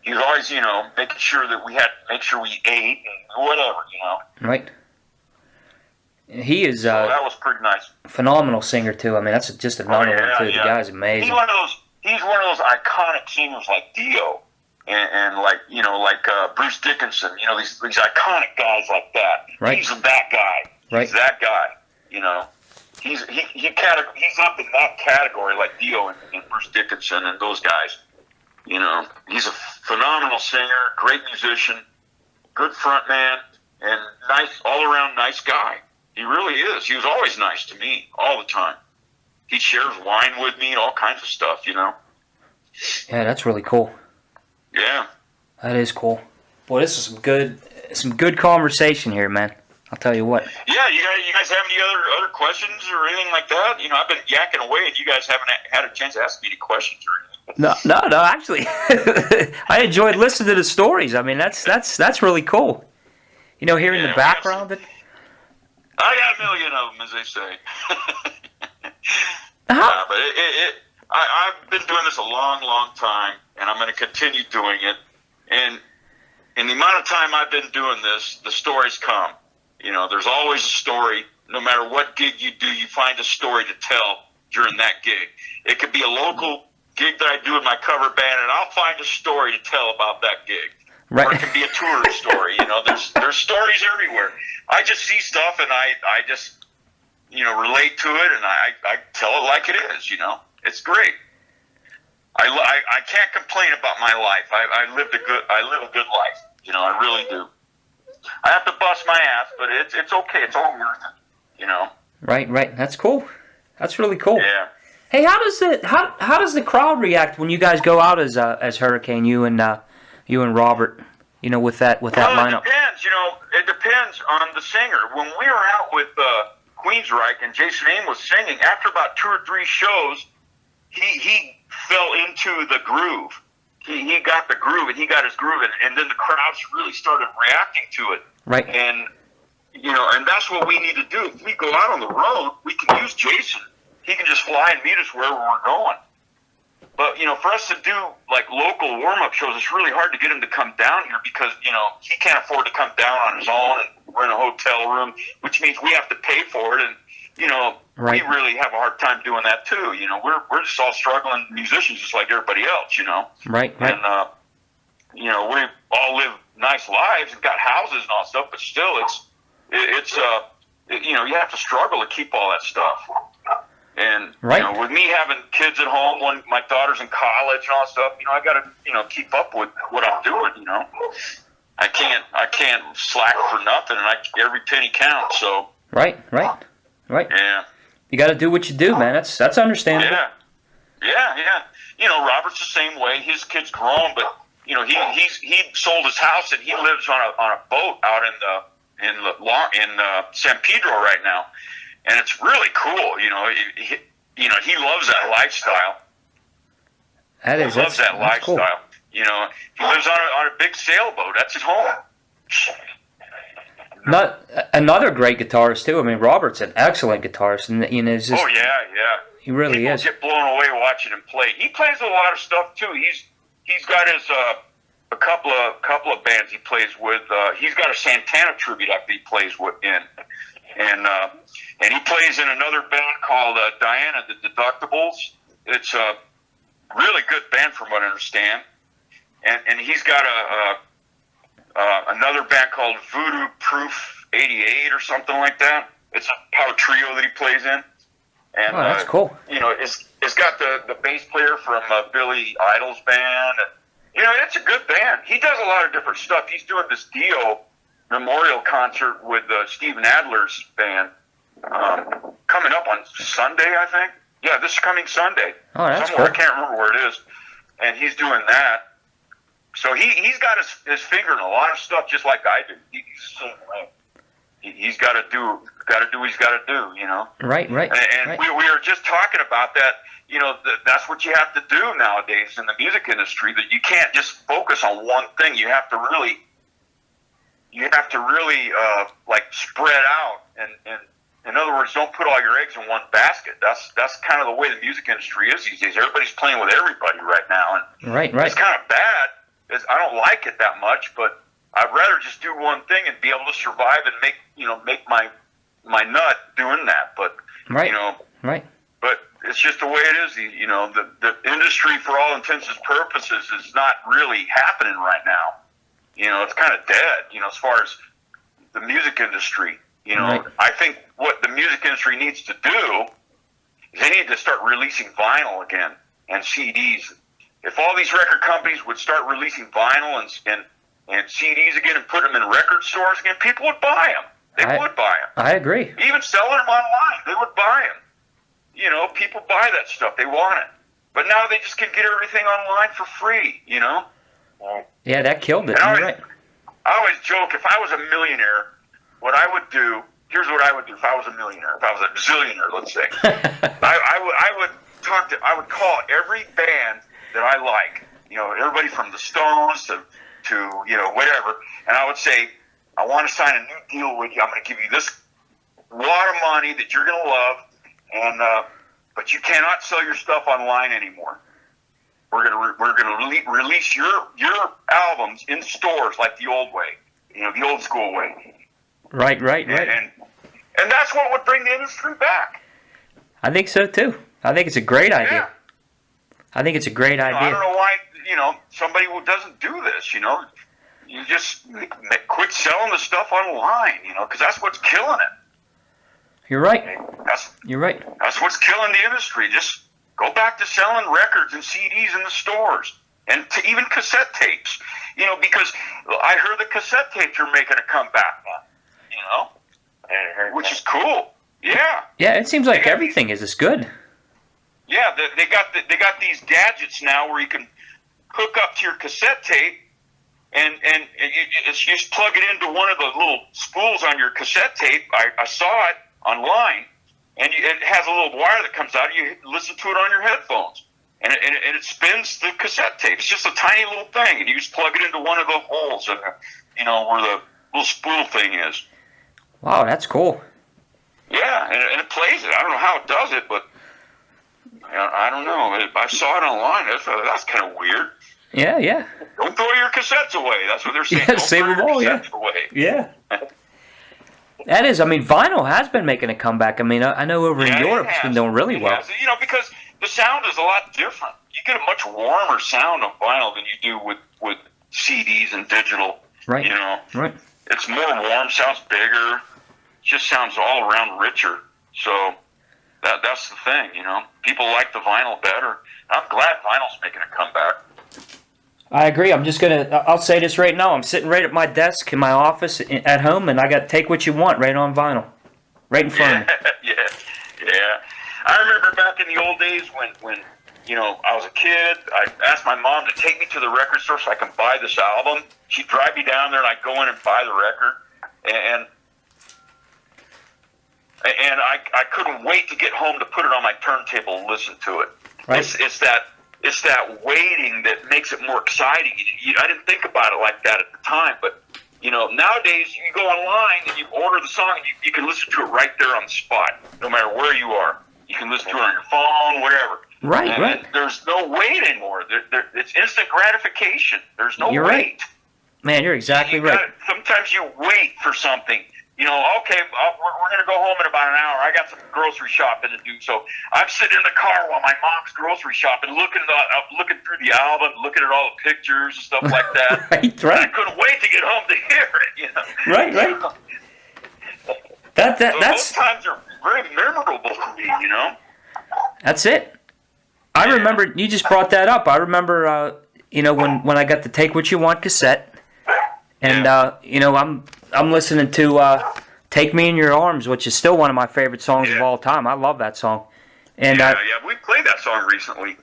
S2: He was always, making sure that make sure we ate and whatever,
S1: Right. He is
S2: So that was pretty nice.
S1: phenomenal singer too. I mean, that's just another one too. The guy's amazing.
S2: He's one of those iconic singers like Dio and like Bruce Dickinson. These iconic guys like that.
S1: Right.
S2: He's that guy.
S1: Right.
S2: He's that guy. He's up in that category like Dio and Bruce Dickinson and those guys. He's a phenomenal singer, great musician, good front man, and all around nice guy. He really is. He was always nice to me all the time. He shares wine with me and all kinds of stuff,
S1: Yeah, that's really cool.
S2: Yeah.
S1: That is cool. Boy, this is some good conversation here, man. I'll tell you what.
S2: Yeah, you guys have any other questions or anything like that? I've been yakking away, and you guys haven't had a chance to ask me any questions or anything.
S1: No. Actually, I enjoyed listening to the stories. I mean, that's really cool. Hearing the background of it.
S2: I got a million of them, as they say. But I've been doing this a long, long time, and I'm going to continue doing it. And in the amount of time I've been doing this, the stories come. There's always a story. No matter what gig you do, you find a story to tell during that gig. It could be a local gig that I do with my cover band, and I'll find a story to tell about that gig.
S1: Right.
S2: Or it can be a tourist story. There's stories everywhere. I just see stuff, and I just relate to it, and I tell it like it is. It's great. I can't complain about my life. I live a good life. I really do. I have to bust my ass, but it's okay. It's all worth it.
S1: Right. That's cool. That's really cool.
S2: Yeah.
S1: Hey, how does the crowd react when you guys go out as Hurricane? You and Robert. With that lineup.
S2: It depends. It depends on the singer. When we were out with Queensryche and Jason Aim was singing, after about 2 or 3 shows, he fell into the groove. He got the groove, and he got his groove, and then the crowds really started reacting to it.
S1: Right.
S2: And and that's what we need to do. If we go out on the road, we can use Jason. He can just fly and meet us wherever we're going. But, for us to do, like, local warm-up shows, it's really hard to get him to come down here because, he can't afford to come down on his own and rent a hotel room, which means we have to pay for it. And,
S1: Right.
S2: we really have a hard time doing that, too. We're just all struggling musicians just like everybody else,
S1: Right.
S2: And, we all live nice lives and got houses and all that stuff, but still you have to struggle to keep all that stuff. And,
S1: Right.
S2: with me having kids at home when my daughter's in college and all that stuff, I got to, keep up with what I'm doing, I can't slack for nothing, and every penny counts. So,
S1: Right.
S2: Yeah.
S1: You got to do what you do, man. That's understandable.
S2: Yeah. You know, Robert's the same way. His kid's grown, but you know, he sold his house and he lives on a boat out in San Pedro right now, and it's really cool. You know, he loves that lifestyle. He loves that lifestyle.
S1: Cool.
S2: You know, he lives on a big sailboat. That's his home.
S1: Not another great guitarist too. I mean, Robert's an excellent guitarist, and you know, it's just, he really
S2: People
S1: is.
S2: get blown away watching him play. He plays a lot of stuff too. He's got his a couple of bands he plays with. He's got a Santana tribute act he plays with in, and he plays in another band called Diana the Deductibles. It's a really good band from what I understand, and he's got another band called Voodoo Proof 88 or something like that. It's a power trio that he plays in. And,
S1: that's cool.
S2: You know, it's got the bass player from Billy Idol's band. And, you know, it's a good band. He does a lot of different stuff. He's doing this Dio memorial concert with Steven Adler's band coming up on Sunday, I think. Yeah, this coming Sunday.
S1: Oh, that's
S2: somewhere.
S1: cool.
S2: I can't remember where it is. And he's doing that. So he's got his finger in a lot of stuff, just like I do. He's the same way. He's got to do what he's got to do, you know.
S1: Right.
S2: And
S1: Right.
S2: we were just talking about that. You know, that's what you have to do nowadays in the music industry. That you can't just focus on one thing. You have to really like spread out. And in other words, don't put all your eggs in one basket. That's kind of the way the music industry is these days. Everybody's playing with everybody right now, and
S1: Right.
S2: it's kind of bad. I don't like it that much, but I'd rather just do one thing and be able to survive and make my nut doing that. But
S1: Right.
S2: you know,
S1: Right.
S2: but it's just the way it is. You know, the industry, for all intents and purposes, is not really happening right now. You know, it's kind of dead. You know, as far as the music industry, you know,
S1: Right.
S2: I think what the music industry needs to do is they need to start releasing vinyl again and CDs. If all these record companies would start releasing vinyl and CDs again and put them in record stores again, people would buy them. They would buy them.
S1: I agree.
S2: Even selling them online, they would buy them. You know, people buy that stuff. They want it. But now they just can get everything online for free, you know?
S1: Yeah, that killed it.
S2: And
S1: You're right.
S2: I always joke, if I was a millionaire, what I would do, here's what I would do if I was a millionaire, if I was a zillionaire, let's say. I would call every band that I like, you know, everybody from the Stones to you know, whatever, and I would say, I want to sign a new deal with you. I'm going to give you this wad of money that you're going to love, and but you cannot sell your stuff online anymore. We're going to release your albums in stores like the old way, you know, the old school way.
S1: Right.
S2: And that's what would bring the industry back.
S1: I think so too. I think it's a great idea.
S2: Yeah.
S1: I think it's a great idea.
S2: I don't know why, you know, somebody who doesn't do this, you know. You just quit selling the stuff online, you know, because that's what's killing it.
S1: You're right. You're right.
S2: That's what's killing the industry. Just go back to selling records and CDs in the stores, and to even cassette tapes, you know, because I heard the cassette tapes are making a comeback now, you know, which is cool. Yeah.
S1: Yeah, it seems like everything is good.
S2: Yeah, they got these gadgets now where you can hook up to your cassette tape, and you just plug it into one of the little spools on your cassette tape. I saw it online, and it has a little wire that comes out. You listen to it on your headphones, and it spins the cassette tape. It's just a tiny little thing, and you just plug it into one of the holes, you know, where the little spool thing is.
S1: Wow, that's cool.
S2: Yeah, and it plays it. I don't know how it does it, but I don't know. I saw it online. That's kind of weird.
S1: Yeah.
S2: Don't throw your cassettes away. That's what they're saying.
S1: Yeah,
S2: Don't
S1: save
S2: throw
S1: them
S2: your
S1: all, yeah.
S2: cassettes away.
S1: Yeah. That is, I mean, vinyl has been making a comeback. I mean, I know over in Europe it's been doing really well.
S2: You know, because the sound is a lot different. You get a much warmer sound on vinyl than you do with CDs and digital.
S1: Right.
S2: You know,
S1: Right.
S2: it's more warm, sounds bigger, just sounds all around richer. So that's the thing, you know. People like the vinyl better. I'm glad vinyl's making a comeback.
S1: I agree. I'll say this right now. I'm sitting right at my desk in my office at home, and I got Take What You Want right on vinyl. right in front of me.
S2: Yeah. I remember back in the old days when I was a kid, I asked my mom to take me to the record store so I can buy this album. She'd drive me down there and I'd go in and buy the record. And I couldn't wait to get home to put it on my turntable and listen to it.
S1: Right.
S2: It's that waiting that makes it more exciting. I didn't think about it like that at the time, but nowadays you go online and you order the song and you can listen to it right there on the spot, no matter where you are. You can listen to it on your phone, whatever.
S1: Right,
S2: and
S1: right.
S2: There's no wait anymore. It's instant gratification. There's no
S1: You're
S2: wait.
S1: right. Man, you're exactly right.
S2: Sometimes you wait for something. Okay, we're going to go home in about an hour. I got some grocery shopping to do. So I'm sitting in the car while my mom's grocery shopping, looking through the album, looking at all the pictures and stuff like that.
S1: Right.
S2: I couldn't wait to get home to hear it.
S1: Right. That's
S2: those times are very memorable for me.
S1: That's it. I remember you just brought that up. I remember, when I got the Take What You Want cassette, and I'm listening to "Take Me in Your Arms," which is still one of my favorite songs of all time. I love that song. And
S2: we played that song recently.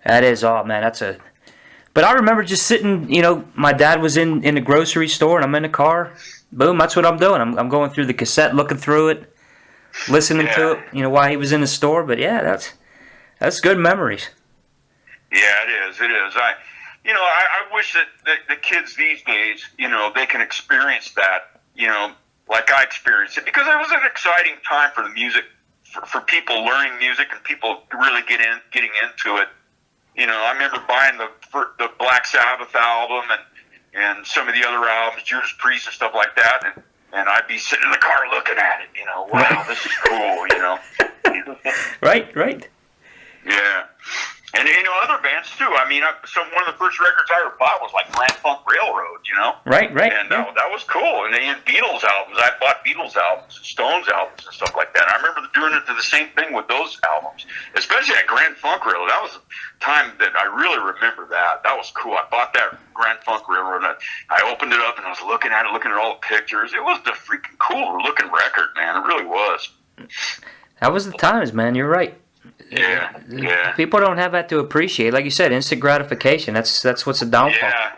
S1: That is, But I remember just sitting. My dad was in the grocery store, and I'm in the car. Boom, that's what I'm doing. I'm going through the cassette, looking through it, listening to it. While he was in the store. But yeah, that's good memories.
S2: Yeah, it is. It is. I wish that the kids these days, they can experience that, like I experienced it, because it was an exciting time for the music, for people learning music and people really getting into it. I remember buying the Black Sabbath album and some of the other albums, Judas Priest and stuff like that, and I'd be sitting in the car looking at it, wow, this is cool,
S1: Right.
S2: Yeah. And, other bands, too. I mean, one of the first records I ever bought was, like, Grand Funk Railroad,
S1: Right.
S2: And that was cool. And then Beatles albums. I bought Beatles albums and Stones albums and stuff like that. And I remember doing the same thing with those albums, especially at Grand Funk Railroad. That was a time that I really remember that. That was cool. I bought that Grand Funk Railroad, and I opened it up, and I was looking at all the pictures. It was the freaking cool-looking record, man. It really was.
S1: That was the times, man. You're right.
S2: Yeah.
S1: People don't have that to appreciate. Like you said, instant gratification. That's what's the downfall.
S2: Yeah,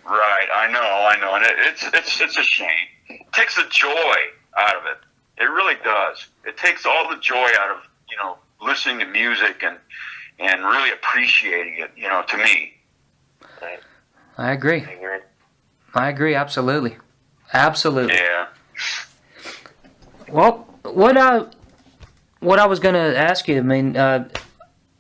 S2: right. I know, and it's a shame. It takes the joy out of it. It really does. It takes all the joy out of listening to music and really appreciating it. To me.
S3: Right.
S1: I agree. Absolutely.
S2: Yeah.
S1: Well, what I was going to ask you, I mean, how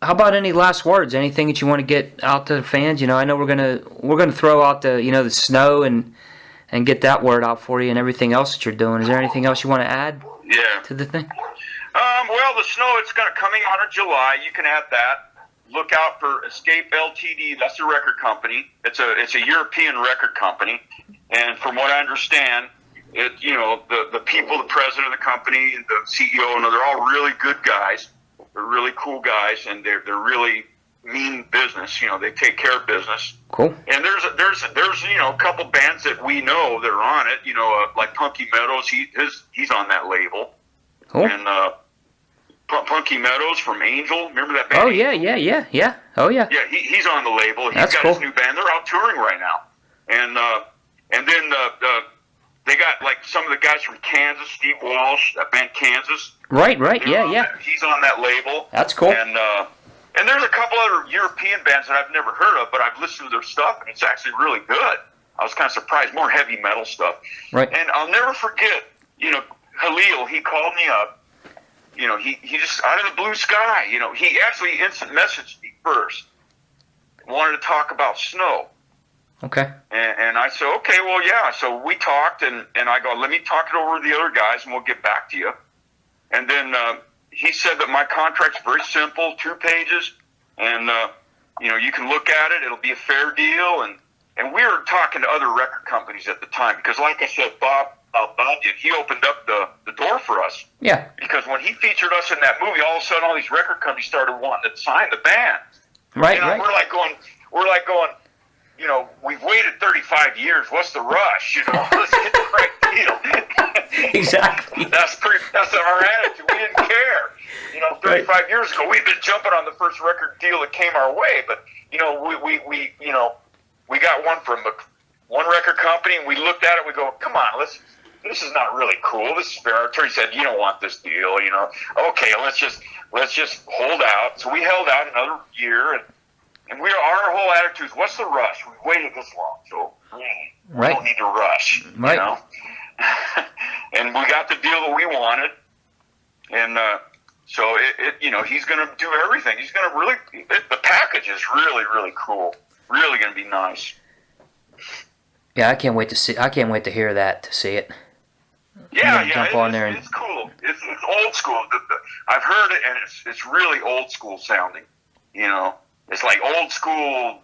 S1: about any last words? Anything that you want to get out to the fans? I know we're gonna throw out the snow and get that word out for you and everything else that you're doing. Is there anything else you want to add?
S2: Yeah.
S1: To the thing?
S2: Well, the snow, it's coming out in July. You can add that. Look out for Escape Ltd. That's the record company. It's a European record company, and from what I understand, the people, the president of the company, the CEO, and they're all really good guys. They're really cool guys, and they're really mean business. They take care of business.
S1: Cool.
S2: And there's a couple bands that we know that are on it. Like Punky Meadows. He's on that label.
S1: Cool.
S2: And Punky Meadows from Angel. Remember that band?
S1: Oh yeah. Oh yeah.
S2: Yeah, he's on the label.
S1: That's
S2: got
S1: cool.
S2: his new band. They're out touring right now, and then they got like some of the guys from Kansas, Steve Walsh, that band Kansas.
S1: Right. Yeah.
S2: He's on that label.
S1: That's cool.
S2: And there's a couple other European bands that I've never heard of, but I've listened to their stuff, and it's actually really good. I was kind of surprised. More heavy metal stuff.
S1: Right.
S2: And I'll never forget, Halil, he called me up. He just, out of the blue sky, he actually instant messaged me first. Wanted to talk about snow.
S1: Okay.
S2: And I said, okay, well, yeah. So we talked, and I go, let me talk it over with the other guys, and we'll get back to you. And then he said that my contract's very simple, 2 pages, and, you can look at it. It'll be a fair deal. And we were talking to other record companies at the time because, like I said, Bob did. He opened up the door for us.
S1: Yeah.
S2: Because when he featured us in that movie, all of a sudden all these record companies started wanting to sign the band.
S1: Right.
S2: We're like going, we've waited 35 years. What's the rush? Let's get the right deal.
S1: Exactly.
S2: That's our attitude. We didn't care. 35 years ago, we've been jumping on the first record deal that came our way, but we got one from one record company, and we looked at it. We go, come on, this is not really cool. This is fair. Our attorney said, you don't want this deal. Okay, let's just hold out. So we held out another year, and our whole attitude is, what's the rush? We've waited this long, so we don't need to rush.
S1: Right.
S2: And we got the deal that we wanted, and so he's going to do everything. He's going to the package is really, really cool. Really going to be nice.
S1: Yeah, I can't wait to hear that, to see it.
S2: Yeah,
S1: jump on there
S2: it's cool. It's old school. I've heard it, and it's really old school sounding. It's like old school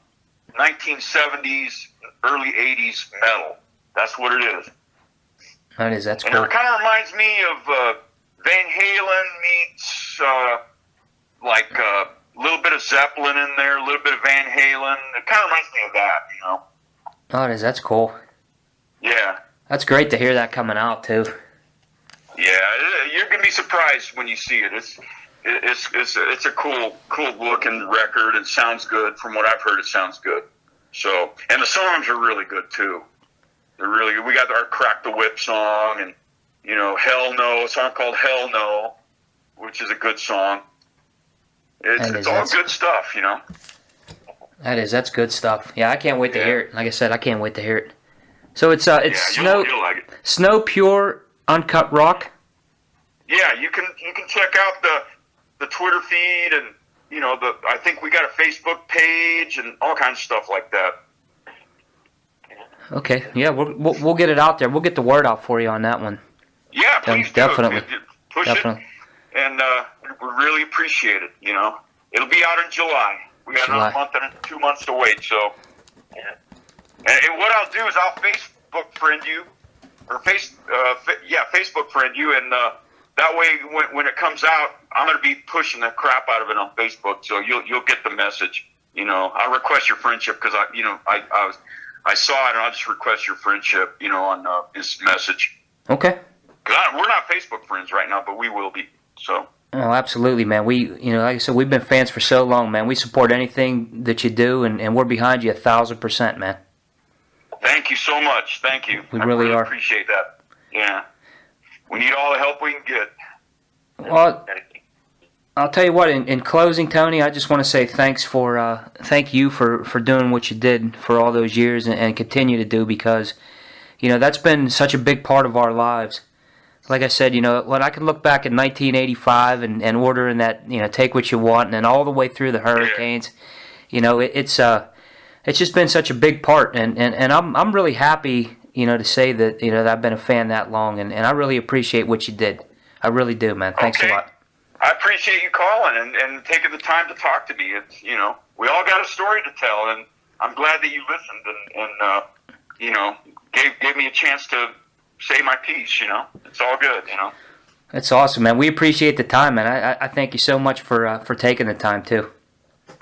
S2: 1970s, early 80s metal. That's what it is.
S1: That's cool.
S2: And it kind of reminds me of Van Halen meets like a little bit of Zeppelin in there, a little bit of Van Halen. It kind of reminds me of that,
S1: That's cool.
S2: Yeah.
S1: That's great to hear that coming out too.
S2: Yeah, you're gonna be surprised when you see it. It's a cool looking record and sounds good. From what I've heard, it sounds good. So, and the songs are really good too. They're really good. We got our Crack the Whip song, and Hell No, a song called Hell No, which is a good song. It's all good stuff,
S1: That's good stuff. Yeah, I can't wait to hear it. Like I said, I can't wait to hear it. So it's
S2: you'll like it.
S1: Snow Pure Uncut Rock.
S2: Yeah, you can check out the Twitter feed, and I think we got a Facebook page and all kinds of stuff like that.
S1: Okay, yeah, we'll get it out there. We'll get the word out for you on that one.
S2: Yeah, please
S1: definitely.
S2: Push it, and we really appreciate it. It'll be out in July. We got another month and 2 months to wait. So, and what I'll do is I'll Facebook friend you, or Facebook friend you, and that way when it comes out, I'm going to be pushing the crap out of it on Facebook. So you'll get the message. I'll request your friendship because I saw it, and I'll just request your friendship. On this message.
S1: Okay.
S2: We're not Facebook friends right now, but we will be. So.
S1: Oh, absolutely, man. We, like I said, we've been fans for so long, man. We support anything that you do, and we're behind you 1,000%, man.
S2: Thank you so much. Thank you.
S1: We really are.
S2: Appreciate that. Yeah. We need all the help we can get.
S1: Well, I'll tell you what. In closing, Tony, I just want to say thank you for doing what you did for all those years and continue to do, because, that's been such a big part of our lives. Like I said, when I can look back at 1985 and ordering that, Take What You Want, and then all the way through the Hurricanes, it's just been such a big part, and I'm really happy, to say that, that I've been a fan that long, and I really appreciate what you did. I really do, man. Thanks a lot.
S2: I appreciate you calling and taking the time to talk to me. It's, we all got a story to tell, and I'm glad that you listened and gave me a chance to say my piece. It's all good.
S1: That's awesome, man. We appreciate the time, man. I thank you so much for taking the time too.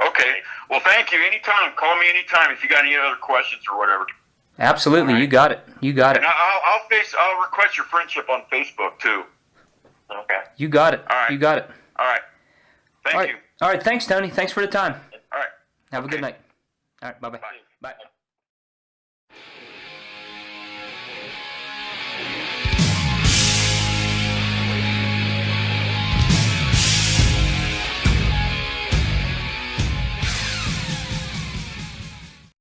S2: Okay. Well, thank you. Anytime. Call me anytime if you got any other questions or whatever.
S1: Absolutely. Right. You got it.
S2: And I'll request your friendship on Facebook too. Okay.
S1: You got it.
S2: All right.
S1: You got it.
S2: All right. Thank you.
S1: All right. Thanks, Tony. Thanks for the time.
S2: All right.
S1: Have a good night. All right. Bye-bye.
S2: Bye.
S1: Bye.